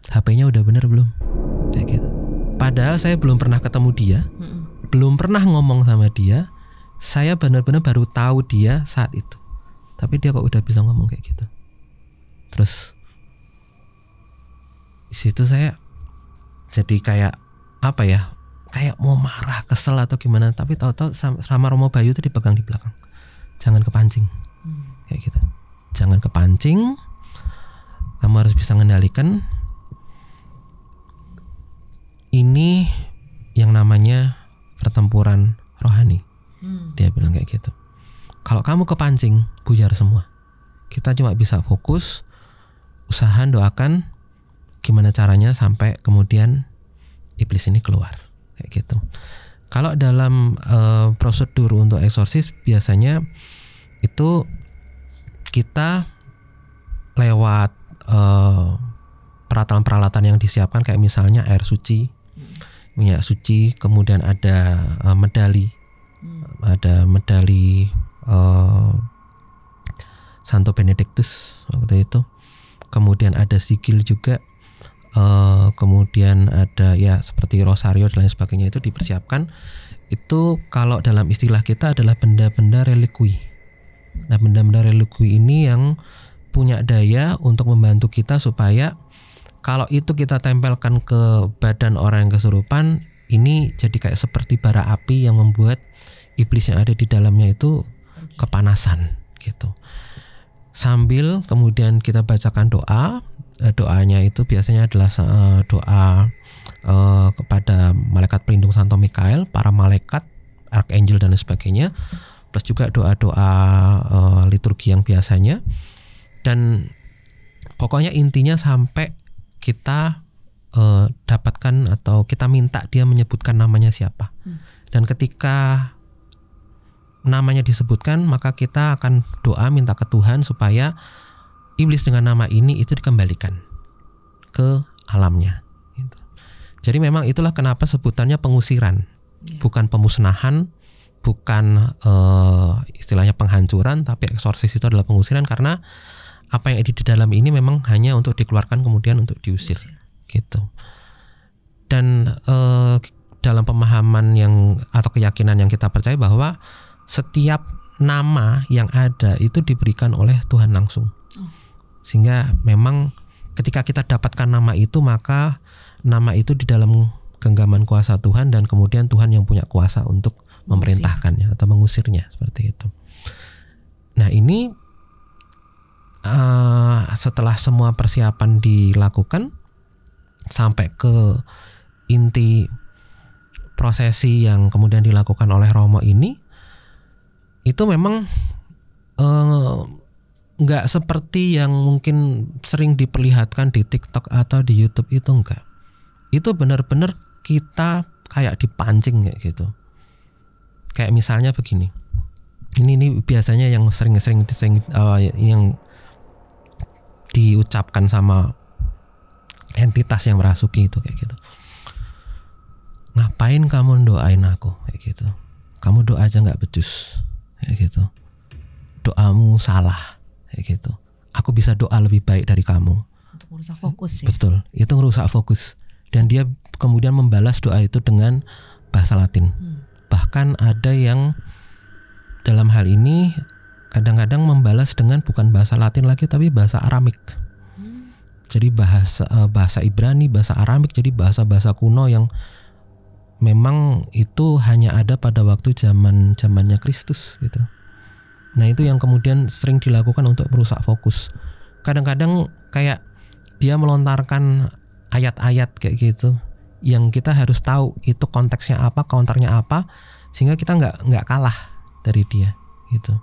HP-nya udah bener belum? Kayak gitu. Padahal saya belum pernah ketemu dia, belum pernah ngomong sama dia. Saya benar-benar baru tahu dia saat itu. Tapi dia kok udah bisa ngomong kayak gitu. Terus di situ saya jadi kayak apa ya, kayak mau marah, kesel atau gimana, tapi tahu-tahu sama Romo Bayu itu dipegang di belakang, jangan kepancing, kayak gitu, jangan kepancing, kamu harus bisa mengendalikan. Ini yang namanya pertempuran rohani, dia bilang kayak gitu. Kalau kamu kepancing, buyar semua. Kita cuma bisa fokus, usaha doakan gimana caranya sampai kemudian iblis ini keluar kayak gitu. Kalau dalam prosedur untuk eksorsis biasanya itu kita lewat peralatan-peralatan yang disiapkan kayak misalnya air suci, minyak suci, kemudian ada medali, ada medali Santo Benedictus waktu itu, kemudian ada sigil juga, kemudian ada ya seperti rosario dan lain sebagainya, itu dipersiapkan. Itu kalau dalam istilah kita adalah benda-benda relikui. Nah, benda-benda relikui ini yang punya daya untuk membantu kita supaya kalau itu kita tempelkan ke badan orang yang kesurupan, ini jadi kayak seperti bara api yang membuat iblis yang ada di dalamnya itu kepanasan gitu. Sambil kemudian kita bacakan doa. Doanya itu biasanya adalah doa kepada malaikat pelindung Santo Mikael, para malaikat, archangel dan lain sebagainya, plus juga doa-doa liturgi yang biasanya. Dan pokoknya intinya sampai kita dapatkan atau kita minta dia menyebutkan namanya siapa. Dan ketika namanya disebutkan, maka kita akan doa minta ke Tuhan supaya iblis dengan nama ini itu dikembalikan ke alamnya gitu. Jadi memang itulah kenapa sebutannya pengusiran, bukan pemusnahan, bukan istilahnya penghancuran, tapi eksorsis itu adalah pengusiran, karena apa yang ada di dalam ini memang hanya untuk dikeluarkan kemudian untuk diusir gitu. Dan dalam pemahaman yang atau keyakinan yang kita percaya bahwa setiap nama yang ada itu diberikan oleh Tuhan langsung. Sehingga memang ketika kita dapatkan nama itu, maka nama itu di dalam genggaman kuasa Tuhan, dan kemudian Tuhan yang punya kuasa untuk memerintahkannya atau mengusirnya, seperti itu. Nah, ini setelah semua persiapan dilakukan sampai ke inti prosesi yang kemudian dilakukan oleh Romo ini, itu memang nggak seperti yang mungkin sering diperlihatkan di TikTok atau di YouTube, itu enggak. Itu benar-benar kita kayak dipancing kayak gitu. Kayak misalnya begini. Ini biasanya yang sering-sering yang diucapkan sama entitas yang merasuki itu kayak gitu. Ngapain kamu doain aku kayak gitu? Kamu doa aja nggak becus kayak gitu. Doamu salah kayak gitu. Aku bisa doa lebih baik dari kamu. Untuk merusak fokus ya. Betul, itu merusak fokus. Dan dia kemudian membalas doa itu dengan bahasa Latin. Bahkan ada yang dalam hal ini kadang-kadang membalas dengan bukan bahasa Latin lagi, tapi bahasa Aramik. Jadi bahasa Ibrani, bahasa Aramik, jadi bahasa-bahasa kuno yang memang itu hanya ada pada waktu zamannya Kristus gitu. Nah, itu yang kemudian sering dilakukan untuk merusak fokus. Kadang-kadang kayak dia melontarkan ayat-ayat kayak gitu yang kita harus tahu itu konteksnya apa, counternya apa, sehingga kita nggak kalah dari dia gitu.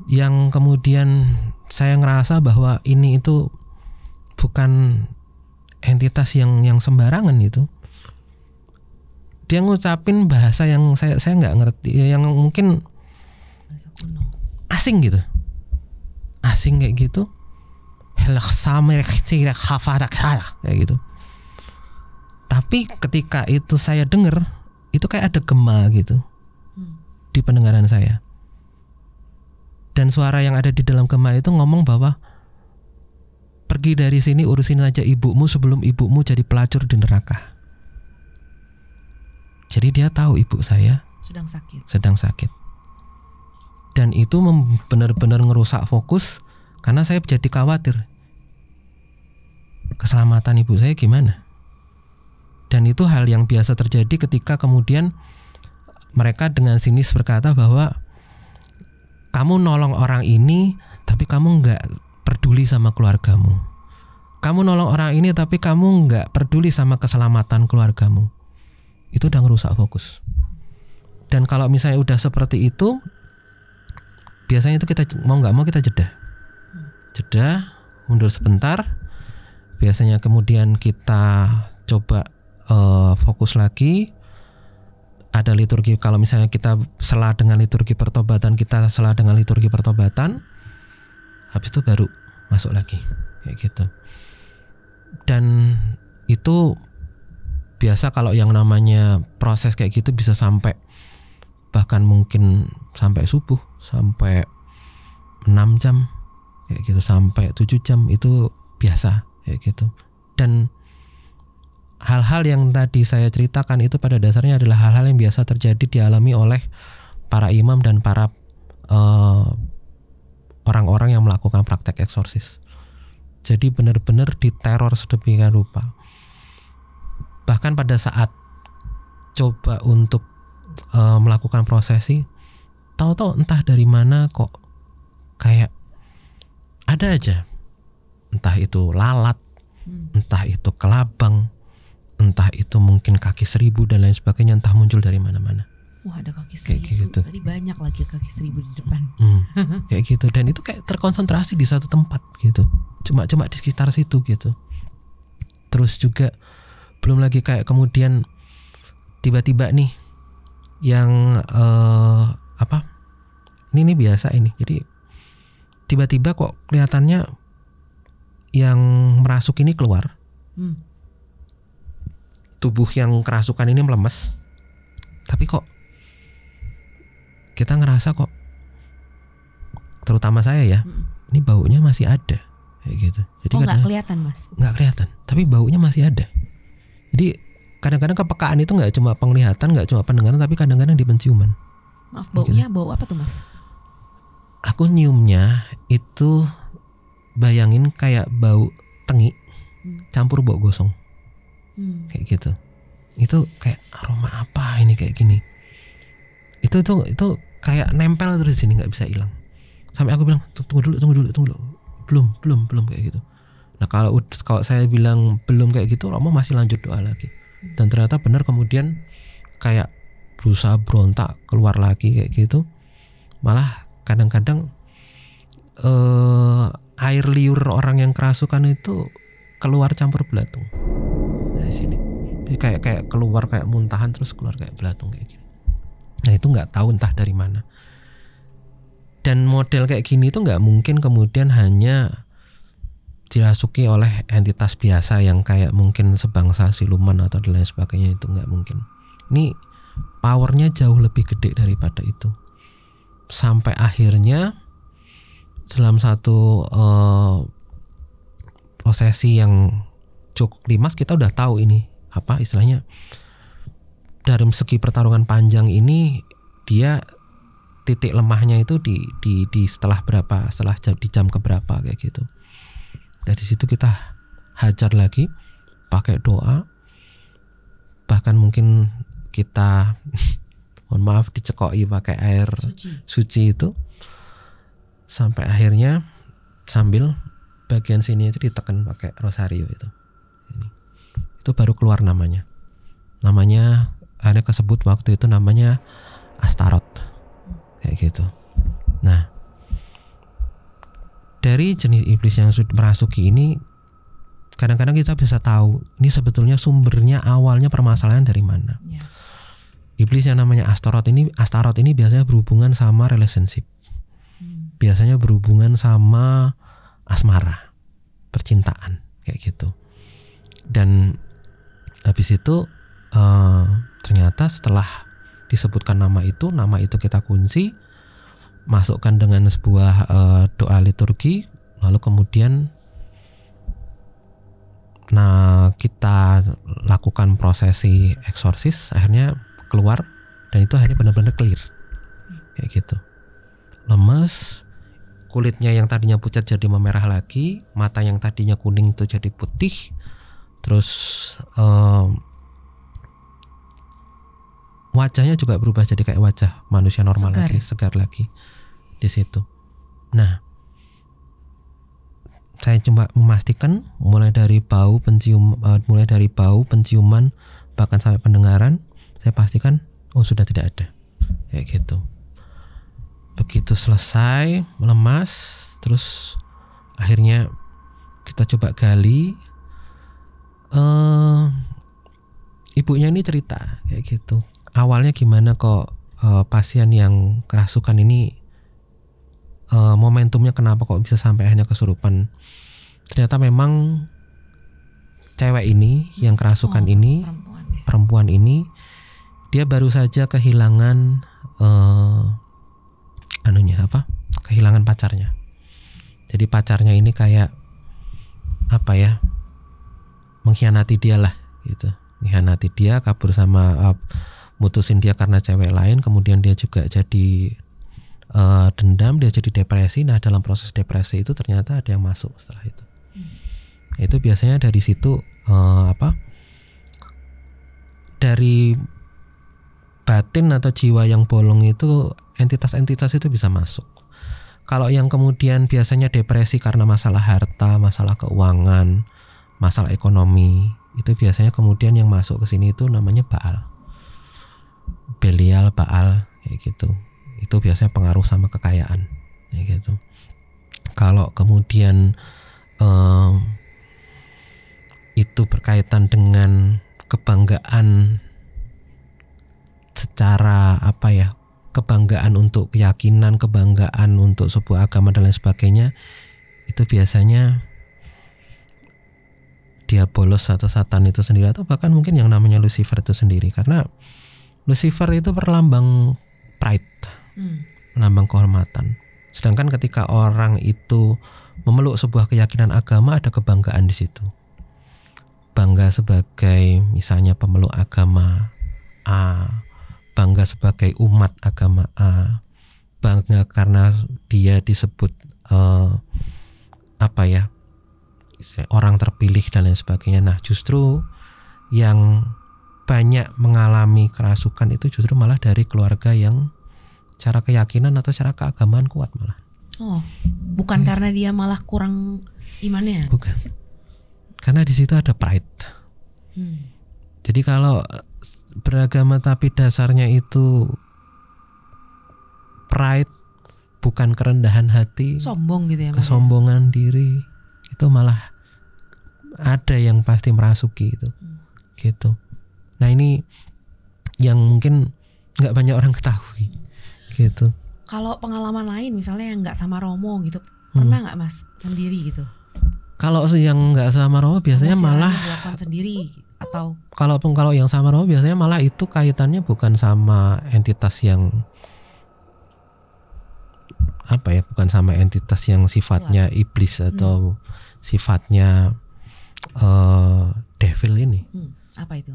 Yang kemudian saya ngerasa bahwa ini itu bukan entitas yang sembarangan itu. Dia ngucapin bahasa yang saya nggak ngerti, yang mungkin asing gitu, asing kayak gitu, kayak gitu. Tapi ketika itu saya dengar, itu kayak ada gema gitu di pendengaran saya. Dan suara yang ada di dalam gema itu ngomong bahwa pergi dari sini, urusin aja ibumu sebelum ibumu jadi pelacur di neraka. Jadi dia tahu ibu saya sedang sakit. Dan itu benar-benar ngerusak fokus, karena saya jadi khawatir keselamatan ibu saya gimana. Dan itu hal yang biasa terjadi ketika kemudian mereka dengan sinis berkata bahwa kamu nolong orang ini tapi kamu nggak peduli sama keluargamu. Kamu nolong orang ini tapi kamu nggak peduli sama keselamatan keluargamu. Itu udah ngerusak fokus. Dan kalau misalnya udah seperti itu, biasanya itu kita mau nggak mau kita jeda, mundur sebentar. Biasanya kemudian kita coba fokus lagi. ada liturgi, kalau misalnya kita sela dengan liturgi pertobatan, kita sela dengan liturgi pertobatan, habis itu baru masuk lagi kayak gitu. Dan itu biasa kalau yang namanya proses kayak gitu bisa sampai bahkan mungkin sampai subuh, sampai 6 jam kayak gitu, sampai 7 jam itu biasa kayak gitu. Dan hal-hal yang tadi saya ceritakan itu pada dasarnya adalah hal-hal yang biasa terjadi dialami oleh para imam dan para orang-orang yang melakukan praktek eksorsis. Jadi benar-benar diteror sedemikian rupa. Bahkan pada saat coba untuk melakukan prosesi, tahu-tahu entah dari mana kok kayak ada aja, entah itu lalat, entah itu kelabang, entah itu mungkin kaki 1000 dan lain sebagainya, entah muncul dari mana-mana. Wah, ada kaki 1000. Kayak gitu. Tadi banyak lagi kaki 1000 di depan. Kayak gitu, dan itu kayak terkonsentrasi di satu tempat gitu. Cuma di sekitar situ gitu. Terus juga belum lagi kayak kemudian tiba-tiba nih yang ini biasa ini. Jadi tiba-tiba kok kelihatannya yang merasuk ini keluar. Tubuh yang kerasukan ini melemes, tapi kok kita ngerasa kok, terutama saya ya, ini baunya masih ada kayak gitu. Jadi nggak kelihatan Mas? Nggak kelihatan, tapi baunya masih ada. Jadi kadang-kadang kepekaan itu nggak cuma penglihatan, nggak cuma pendengaran, tapi kadang-kadang di penciuman. Maaf, baunya gitu. Bau apa tuh Mas? Aku nyiumnya itu bayangin kayak bau tengi campur bau gosong. Kayak gitu. Itu kayak aroma apa ini kayak gini. Itu kayak nempel terus di sini, nggak bisa hilang. Sampai aku bilang tunggu dulu. Belum kayak gitu. Nah kalau saya bilang belum kayak gitu, Romo masih lanjut doa lagi. Dan ternyata benar, kemudian kayak berusaha berontak keluar lagi kayak gitu. Malah kadang-kadang air liur orang yang kerasukan itu keluar campur belatung. Dari sini. Jadi kayak keluar kayak muntahan terus keluar kayak belatung kayak gini. Nah itu nggak tahu entah dari mana. Dan model kayak gini itu nggak mungkin kemudian hanya dirasuki oleh entitas biasa yang kayak mungkin sebangsa siluman atau lain sebagainya, itu nggak mungkin. Ini powernya jauh lebih gede daripada itu. Sampai akhirnya dalam satu prosesi yang cukup klimas, kita udah tahu ini apa istilahnya, dari segi pertarungan panjang ini dia titik lemahnya itu di setelah berapa, di jam keberapa kayak gitu. Dari situ kita hajar lagi pakai doa, bahkan mungkin kita mohon maaf dicekoki pakai air suci itu, sampai akhirnya sambil bagian sini itu ditekan pakai rosario itu. Itu baru keluar namanya akhirnya kesebut waktu itu namanya Astaroth kayak gitu. Nah dari jenis iblis yang sudah merasuki ini, kadang-kadang kita bisa tahu ini sebetulnya sumbernya awalnya permasalahan dari mana. Iblis yang namanya Astaroth ini biasanya berhubungan sama relationship, biasanya berhubungan sama asmara, percintaan kayak gitu. Dan habis itu ternyata setelah disebutkan nama itu kita kunci, masukkan dengan sebuah doa liturgi, lalu kemudian kita lakukan prosesi eksorsis, akhirnya keluar, dan itu akhirnya benar-benar clear kayak gitu. Lemes, kulitnya yang tadinya pucat jadi memerah lagi, mata yang tadinya kuning itu jadi putih, terus wajahnya juga berubah jadi kayak wajah manusia normal, segar lagi di situ. Nah, saya coba memastikan mulai dari bau penciuman bahkan sampai pendengaran, saya pastikan sudah tidak ada kayak gitu. Begitu selesai melemas, terus akhirnya kita coba gali. Ibunya ini cerita kayak gitu, awalnya gimana kok pasien yang kerasukan ini momentumnya kenapa kok bisa sampai akhirnya kesurupan. Ternyata memang cewek ini yang kerasukan ini, perempuan ini, dia baru saja kehilangan kehilangan pacarnya. Jadi pacarnya ini kayak mengkhianati dia lah gitu. Mengkhianati dia, kabur sama mutusin dia karena cewek lain, kemudian dia juga jadi dendam, dia jadi depresi. Nah, dalam proses depresi itu ternyata ada yang masuk setelah itu. Itu biasanya dari situ dari batin atau jiwa yang bolong itu entitas-entitas itu bisa masuk. Kalau yang kemudian biasanya depresi karena masalah harta, masalah keuangan, masalah ekonomi, itu biasanya kemudian yang masuk ke sini itu namanya Baal. Belial, Baal kayak gitu. Itu biasanya pengaruh sama kekayaan kayak gitu. Kalau kemudian itu berkaitan dengan kebanggaan secara kebanggaan untuk keyakinan, kebanggaan untuk sebuah agama dan lain sebagainya, itu biasanya diabolos atau satan itu sendiri, atau bahkan mungkin yang namanya Lucifer itu sendiri, karena Lucifer itu perlambang pride, lambang kehormatan. Sedangkan ketika orang itu memeluk sebuah keyakinan agama, ada kebanggaan di situ. Bangga sebagai misalnya pemeluk agama A, bangga sebagai umat agama A, bangga karena dia disebut orang terpilih dan lain sebagainya. Nah, justru yang banyak mengalami kerasukan itu justru malah dari keluarga yang cara keyakinan atau cara keagamaan kuat malah. Oh, bukan karena dia malah kurang imannya? Bukan, karena di situ ada pride. Jadi kalau beragama tapi dasarnya itu pride, bukan kerendahan hati, sombong gitu ya, kesombongan diri, itu malah ada yang pasti merasuki itu, gitu. Nah, ini yang mungkin nggak banyak orang ketahui, gitu. Kalau pengalaman lain misalnya yang nggak sama Romo gitu, pernah nggak Mas sendiri gitu? Kalau yang nggak sama Romo biasanya malah sendiri, atau kalau yang sama Romo biasanya malah itu kaitannya bukan sama entitas yang bukan sama entitas yang sifatnya iblis atau sifatnya devil ini. Apa itu?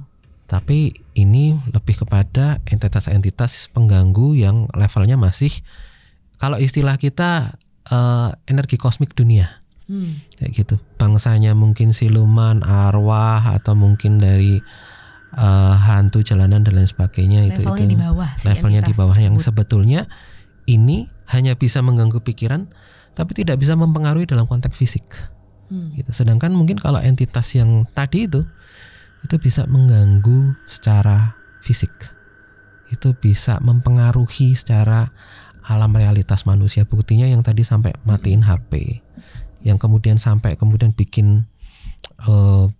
Tapi ini lebih kepada entitas-entitas pengganggu yang levelnya masih, kalau istilah kita energi kosmik dunia. Kayak gitu. Bangsanya mungkin siluman, arwah, atau mungkin dari hantu jalanan dan lain sebagainya. Levelnya di bawah. Levelnya di bawah yang sebetulnya ini hanya bisa mengganggu pikiran, tapi tidak bisa mempengaruhi dalam konteks fisik. Gitu. Sedangkan mungkin kalau entitas yang tadi itu bisa mengganggu secara fisik. Itu bisa mempengaruhi secara alam realitas manusia. Buktinya yang tadi sampai matiin HP, yang kemudian bikin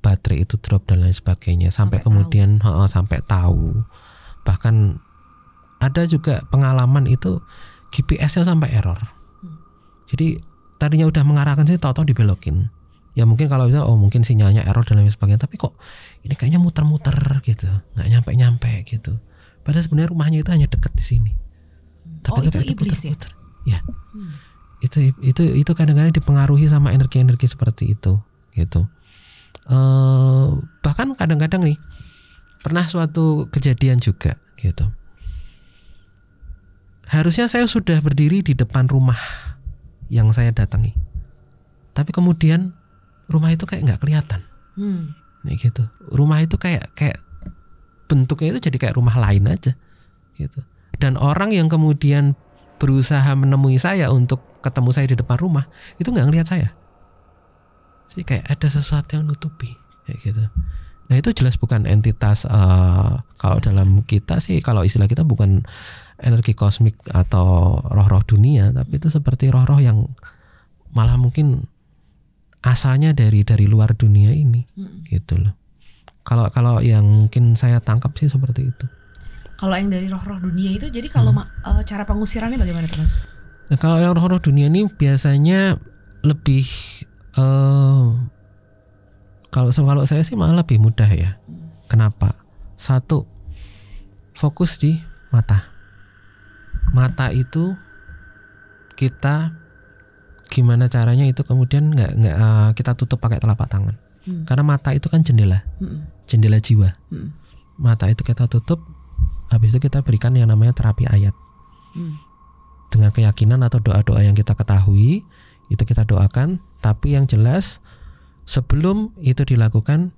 baterai itu drop dan lain sebagainya, sampai kemudian sampai tahu. Bahkan ada juga pengalaman itu GPS-nya sampai error. Jadi tadinya udah mengarahkan sih, tahu-tahu dibelokin. Ya mungkin kalau bisa mungkin sinyalnya error dan lain sebagainya, tapi kok ini kayaknya muter-muter gitu, nggak nyampe-nyampe gitu. Padahal sebenarnya rumahnya itu hanya dekat di sini. Tapi itu iblis ya? Ya. Itu kadang-kadang dipengaruhi sama energi-energi seperti itu gitu. Bahkan kadang-kadang nih pernah suatu kejadian juga gitu. Harusnya saya sudah berdiri di depan rumah yang saya datangi, tapi kemudian rumah itu kayak nggak kelihatan. Nih gitu. Rumah itu kayak bentuknya itu jadi kayak rumah lain aja gitu. Dan orang yang kemudian berusaha menemui saya untuk ketemu saya di depan rumah itu nggak ngelihat saya. Jadi kayak ada sesuatu yang nutupi kayak gitu. Nah, itu jelas bukan entitas, kalau dalam kita sih, kalau istilah kita bukan energi kosmik atau roh-roh dunia, tapi itu seperti roh-roh yang malah mungkin asalnya dari luar dunia ini, gitu loh. Kalau yang mungkin saya tangkap sih seperti itu. Kalau yang dari roh-roh dunia itu, jadi kalau cara pengusirannya bagaimana tuh Mas? Nah, kalau yang roh-roh dunia ini biasanya lebih kalau saya sih malah lebih mudah ya. Kenapa? Satu, fokus di mata. Mata itu kita gimana caranya itu kemudian nggak kita tutup pakai telapak tangan. Karena mata itu kan jendela jiwa. Mata itu kita tutup, habis itu kita berikan yang namanya terapi ayat. Dengan keyakinan atau doa-doa yang kita ketahui, itu kita doakan. Tapi yang jelas sebelum itu dilakukan,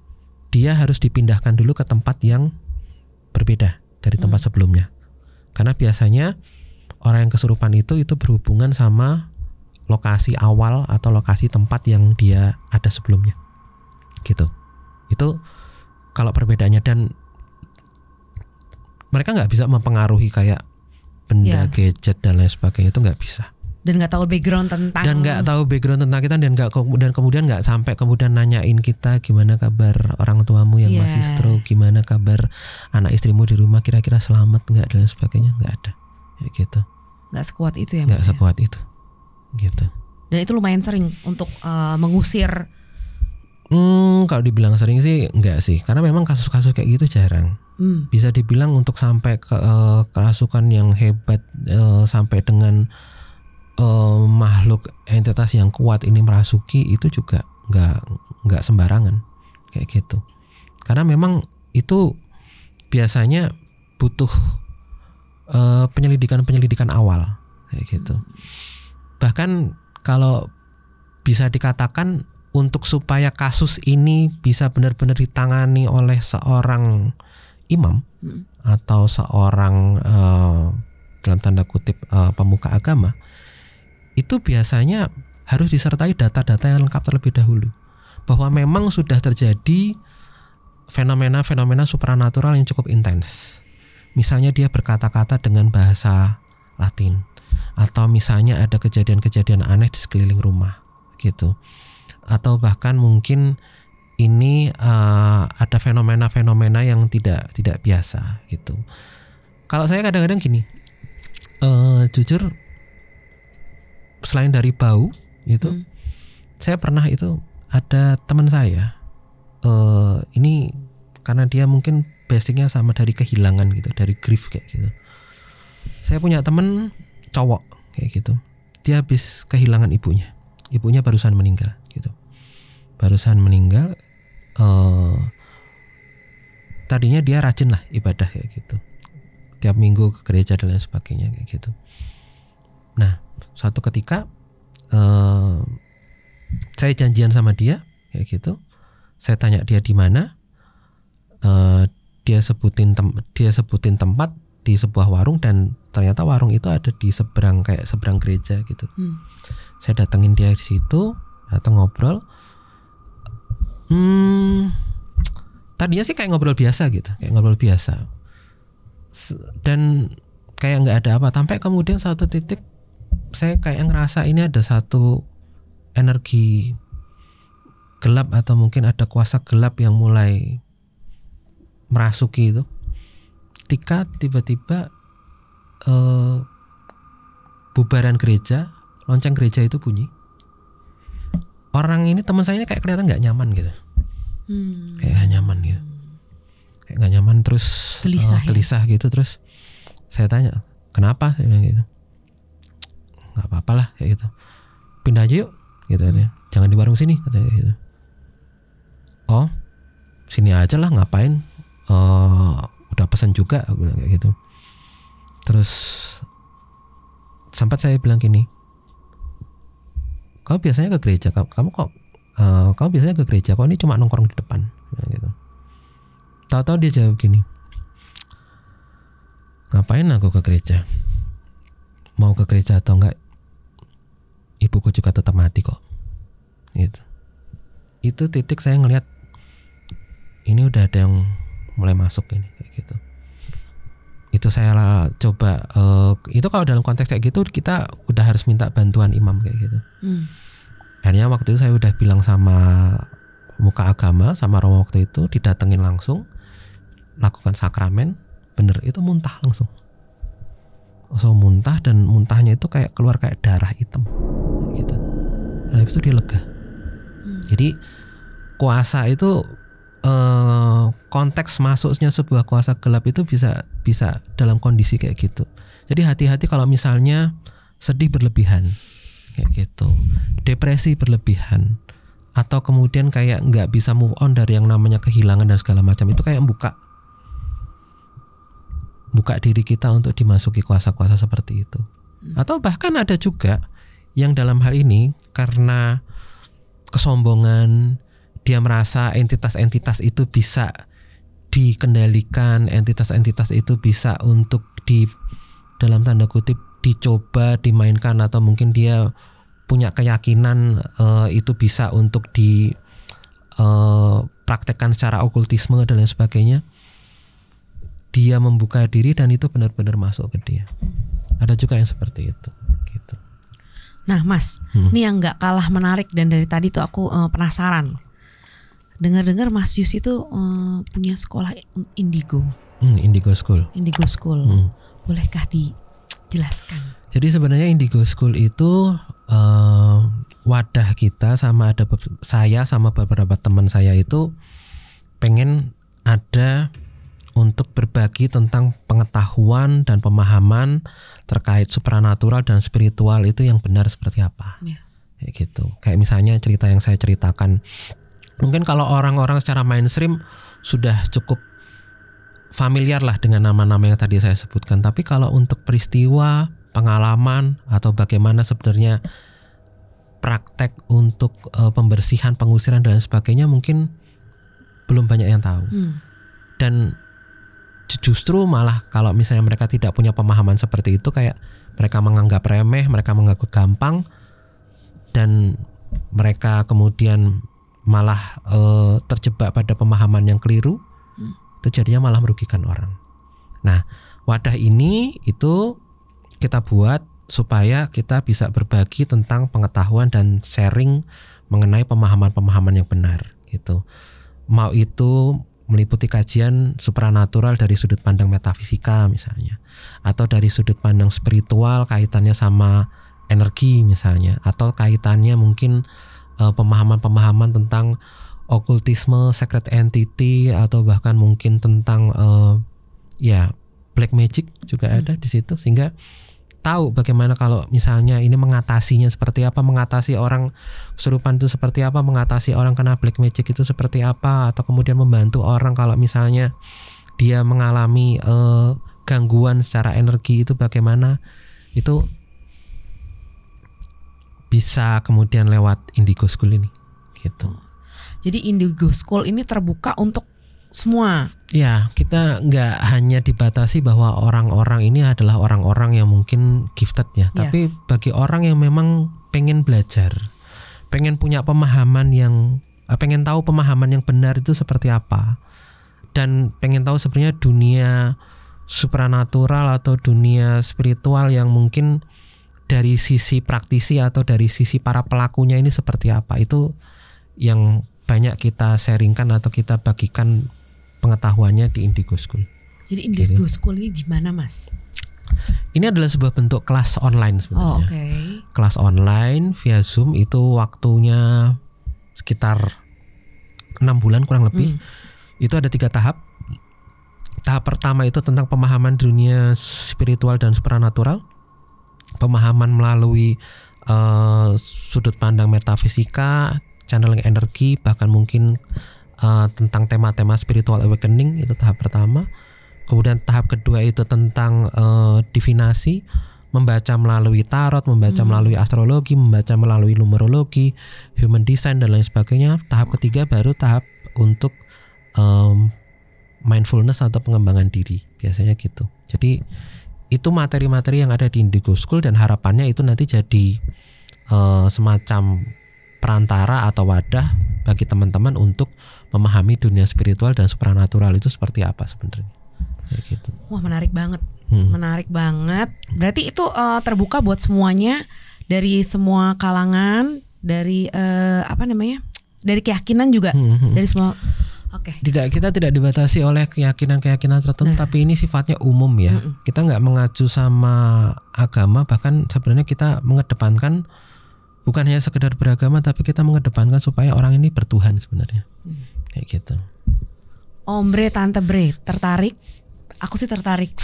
dia harus dipindahkan dulu ke tempat yang berbeda dari tempat sebelumnya. Karena biasanya orang yang kesurupan itu berhubungan sama lokasi awal atau lokasi tempat yang dia ada sebelumnya. Gitu. Itu kalau perbedaannya, dan mereka nggak bisa mempengaruhi kayak benda, gadget dan lain sebagainya, itu nggak bisa. Dan nggak tahu background tentang kita, dan kemudian nggak sampai kemudian nanyain kita gimana kabar orang tuamu yang masih stroke, gimana kabar anak istrimu di rumah, kira-kira selamat nggak dan lain sebagainya, nggak ada ya gitu. Nggak sekuat itu ya Mas? Nggak sekuat itu gitu. Dan itu lumayan sering untuk mengusir. Kalau dibilang sering sih enggak sih, karena memang kasus-kasus kayak gitu jarang. Bisa dibilang untuk sampai ke kerasukan yang hebat, sampai dengan makhluk entitas yang kuat ini merasuki, itu juga nggak sembarangan kayak gitu. Karena memang itu biasanya butuh penyelidikan awal kayak gitu. Bahkan kalau bisa dikatakan untuk supaya kasus ini bisa benar-benar ditangani oleh seorang imam atau seorang dalam tanda kutip pemuka agama, itu biasanya harus disertai data-data yang lengkap terlebih dahulu, bahwa memang sudah terjadi fenomena-fenomena supranatural yang cukup intens. Misalnya dia berkata-kata dengan bahasa Latin, atau misalnya ada kejadian-kejadian aneh di sekeliling rumah gitu, atau bahkan mungkin ini ada fenomena-fenomena yang tidak biasa gitu. Kalau saya kadang-kadang gini, jujur, selain dari bau itu, saya pernah itu ada teman saya, ini karena dia mungkin basicnya sama dari kehilangan gitu, dari grief kayak gitu. Saya punya teman cowok kayak gitu, dia habis kehilangan ibunya barusan meninggal gitu, tadinya dia rajin lah ibadah kayak gitu, tiap minggu ke gereja dan lain sebagainya kayak gitu. Nah, suatu ketika saya janjian sama dia kayak gitu, saya tanya dia di mana, dia sebutin tempat di sebuah warung, dan ternyata warung itu ada di seberang gereja gitu. Saya datengin dia di situ, datang ngobrol. Tadinya sih kayak ngobrol biasa gitu, dan kayak nggak ada apa, sampai kemudian satu titik saya kayak ngerasa ini ada satu energi gelap, atau mungkin ada kuasa gelap yang mulai merasuki itu. Ketika tiba-tiba bubaran gereja, lonceng gereja itu bunyi. Orang ini, teman saya ini kayak kelihatan nggak nyaman gitu, kayak nggak nyaman, terus gelisah gitu. Terus saya tanya, kenapa? Saya bilang gitu, nggak apa-apa lah kayak gitu, pindah aja yuk gitu, jangan di warung sini katanya gitu. Oh, sini aja lah, ngapain? Udah pesan juga, aku bilang kayak gitu. Terus sempat saya bilang gini, kamu biasanya ke gereja, kamu biasanya ke gereja, kok ini cuma nongkrong di depan gitu. Tahu-tahu dia jawab gini, ngapain aku ke gereja? Mau ke gereja atau enggak, ibuku juga tetap mati kok gitu. Itu titik saya ngelihat ini udah ada yang mulai masuk ini kayak gitu. Itu saya coba, itu kalau dalam konteks kayak gitu kita udah harus minta bantuan imam kayak gitu. Akhirnya waktu itu saya udah bilang sama muka agama, sama romo waktu itu, didatengin langsung, lakukan sakramen, bener itu muntah langsung muntah, dan muntahnya itu kayak keluar kayak darah hitam gitu. Dan habis itu dia lega. Jadi kuasa itu konteks masuknya sebuah kuasa gelap itu bisa dalam kondisi kayak gitu. Jadi hati-hati kalau misalnya sedih berlebihan kayak gitu, depresi berlebihan, atau kemudian kayak nggak bisa move on dari yang namanya kehilangan dan segala macam, itu kayak buka diri kita untuk dimasuki kuasa-kuasa seperti itu. Atau bahkan ada juga yang dalam hal ini karena kesombongan, dia merasa entitas-entitas itu bisa dikendalikan, entitas-entitas itu bisa untuk dalam tanda kutip dicoba, dimainkan, atau mungkin dia punya keyakinan itu bisa untuk dipraktekkan secara okultisme dan lain sebagainya. Dia membuka diri dan itu benar-benar masuk ke dia. Ada juga yang seperti itu gitu. Nah Mas, ini yang gak kalah menarik dan dari tadi tuh aku penasaran. Dengar-dengar Mas Yus itu punya sekolah Indigo. Indigo School. Indigo School. Bolehkah dijelaskan? Jadi sebenarnya Indigo School itu wadah kita, sama ada saya sama beberapa teman saya itu pengen ada untuk berbagi tentang pengetahuan dan pemahaman terkait supranatural dan spiritual itu yang benar seperti apa. Kayak gitu. Kayak misalnya cerita yang saya ceritakan. Mungkin kalau orang-orang secara mainstream sudah cukup familiar lah dengan nama-nama yang tadi saya sebutkan. Tapi kalau untuk peristiwa, pengalaman, atau bagaimana sebenarnya praktek untuk pembersihan, pengusiran dan sebagainya, mungkin belum banyak yang tahu. Dan justru malah kalau misalnya mereka tidak punya pemahaman seperti itu, kayak mereka menganggap remeh, mereka menganggap gampang, dan mereka kemudian malah terjebak pada pemahaman yang keliru, itu jadinya malah merugikan orang. Nah, wadah ini itu kita buat supaya kita bisa berbagi tentang pengetahuan dan sharing mengenai pemahaman-pemahaman yang benar gitu. Mau itu meliputi kajian supranatural dari sudut pandang metafisika misalnya, atau dari sudut pandang spiritual kaitannya sama energi misalnya, atau kaitannya mungkin pemahaman-pemahaman tentang okultisme, secret entity, atau bahkan mungkin tentang black magic juga ada di situ, sehingga tahu bagaimana kalau misalnya ini mengatasinya seperti apa, mengatasi orang kesurupan itu seperti apa, mengatasi orang kena black magic itu seperti apa, atau kemudian membantu orang kalau misalnya dia mengalami gangguan secara energi itu bagaimana, itu bisa kemudian lewat Indigo School ini gitu. Jadi Indigo School ini terbuka untuk semua. Ya, kita nggak hanya dibatasi bahwa orang-orang ini adalah orang-orang yang mungkin gifted ya, tapi bagi orang yang memang pengen belajar, pengen punya pemahaman yang, pengen tahu pemahaman yang benar itu seperti apa, dan pengen tahu sebenarnya dunia supranatural atau dunia spiritual yang mungkin dari sisi praktisi atau dari sisi para pelakunya ini seperti apa, itu yang banyak kita sharingkan atau kita bagikan pengetahuannya di Indigo School. Jadi Indigo School ini di mana, Mas? Ini adalah sebuah bentuk kelas online sebenarnya. Kelas online via Zoom, itu waktunya sekitar 6 bulan kurang lebih. Itu ada 3 tahap. Tahap pertama itu tentang pemahaman dunia spiritual dan supranatural. Pemahaman melalui sudut pandang metafisika, channeling energi, bahkan mungkin tentang tema-tema spiritual awakening, itu tahap pertama. Kemudian tahap kedua itu tentang divinasi, membaca melalui tarot, membaca melalui astrologi, membaca melalui numerologi, human design dan lain sebagainya. Tahap ketiga baru tahap untuk mindfulness atau pengembangan diri, biasanya gitu. Jadi itu materi-materi yang ada di Indigo School, dan harapannya itu nanti jadi semacam perantara atau wadah bagi teman-teman untuk memahami dunia spiritual dan supranatural itu seperti apa sebenarnya. Kayak gitu. Wah, menarik banget. Menarik banget. Berarti itu terbuka buat semuanya, dari semua kalangan, dari dari keyakinan juga, dari semua. Oke. Kita tidak dibatasi oleh keyakinan-keyakinan tertentu, tapi ini sifatnya umum ya. Kita nggak mengacu sama agama, bahkan sebenarnya kita mengedepankan bukan hanya sekedar beragama, tapi kita mengedepankan supaya orang ini bertuhan sebenarnya. Kayak gitu. Om Bre, Tante Bre, tertarik? Aku sih tertarik.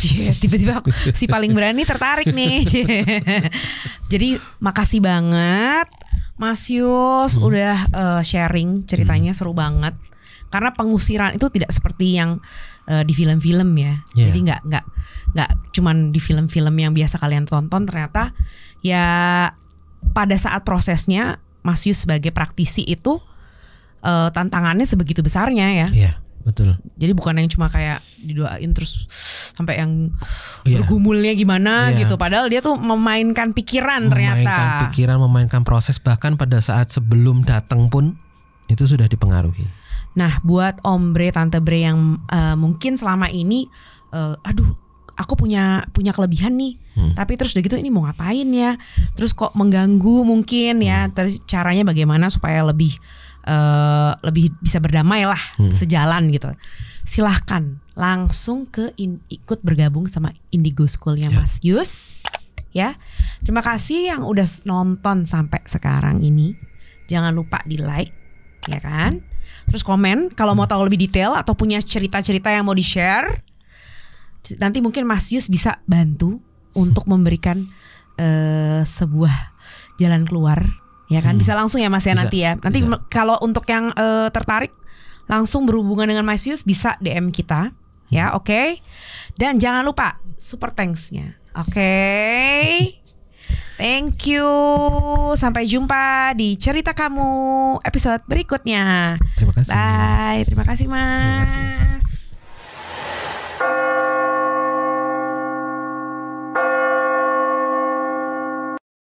Tiba-tiba aku si paling berani tertarik nih. Jadi makasih banget Mas Yus udah sharing ceritanya, seru banget. Karena pengusiran itu tidak seperti yang di film-film ya. Jadi nggak cuman di film-film yang biasa kalian tonton, ternyata ya pada saat prosesnya Mas Yus sebagai praktisi itu tantangannya sebegitu besarnya ya. Iya, betul. Jadi bukan yang cuma kayak didoain terus sampai yang bergumulnya gimana gitu. Padahal dia tuh memainkan pikiran ternyata. Memainkan pikiran, memainkan proses, bahkan pada saat sebelum datang pun itu sudah dipengaruhi. Nah, buat Om Bre, Tante Bre yang mungkin selama ini aku punya kelebihan nih. Tapi terus udah gitu ini mau ngapain ya? Terus kok mengganggu mungkin ya. Terus caranya bagaimana supaya lebih bisa berdamai lah, sejalan gitu. Silahkan langsung ikut bergabung sama Indigo School-nya Mas Yus ya. Terima kasih yang udah nonton sampai sekarang ini. Jangan lupa di like ya kan. Terus komen kalau mau tahu lebih detail atau punya cerita-cerita yang mau di-share. Nanti mungkin Mas Yus bisa bantu untuk memberikan sebuah jalan keluar. Ya kan, bisa langsung ya Mas ya, bisa, nanti ya. Nanti kalau untuk yang tertarik langsung berhubungan dengan Mas Yus bisa DM kita ya, oke? Dan jangan lupa super thanks-nya. Oke. Thank you. Sampai jumpa di Cerita Kamu episode berikutnya. Terima kasih. Bye. Terima kasih Mas.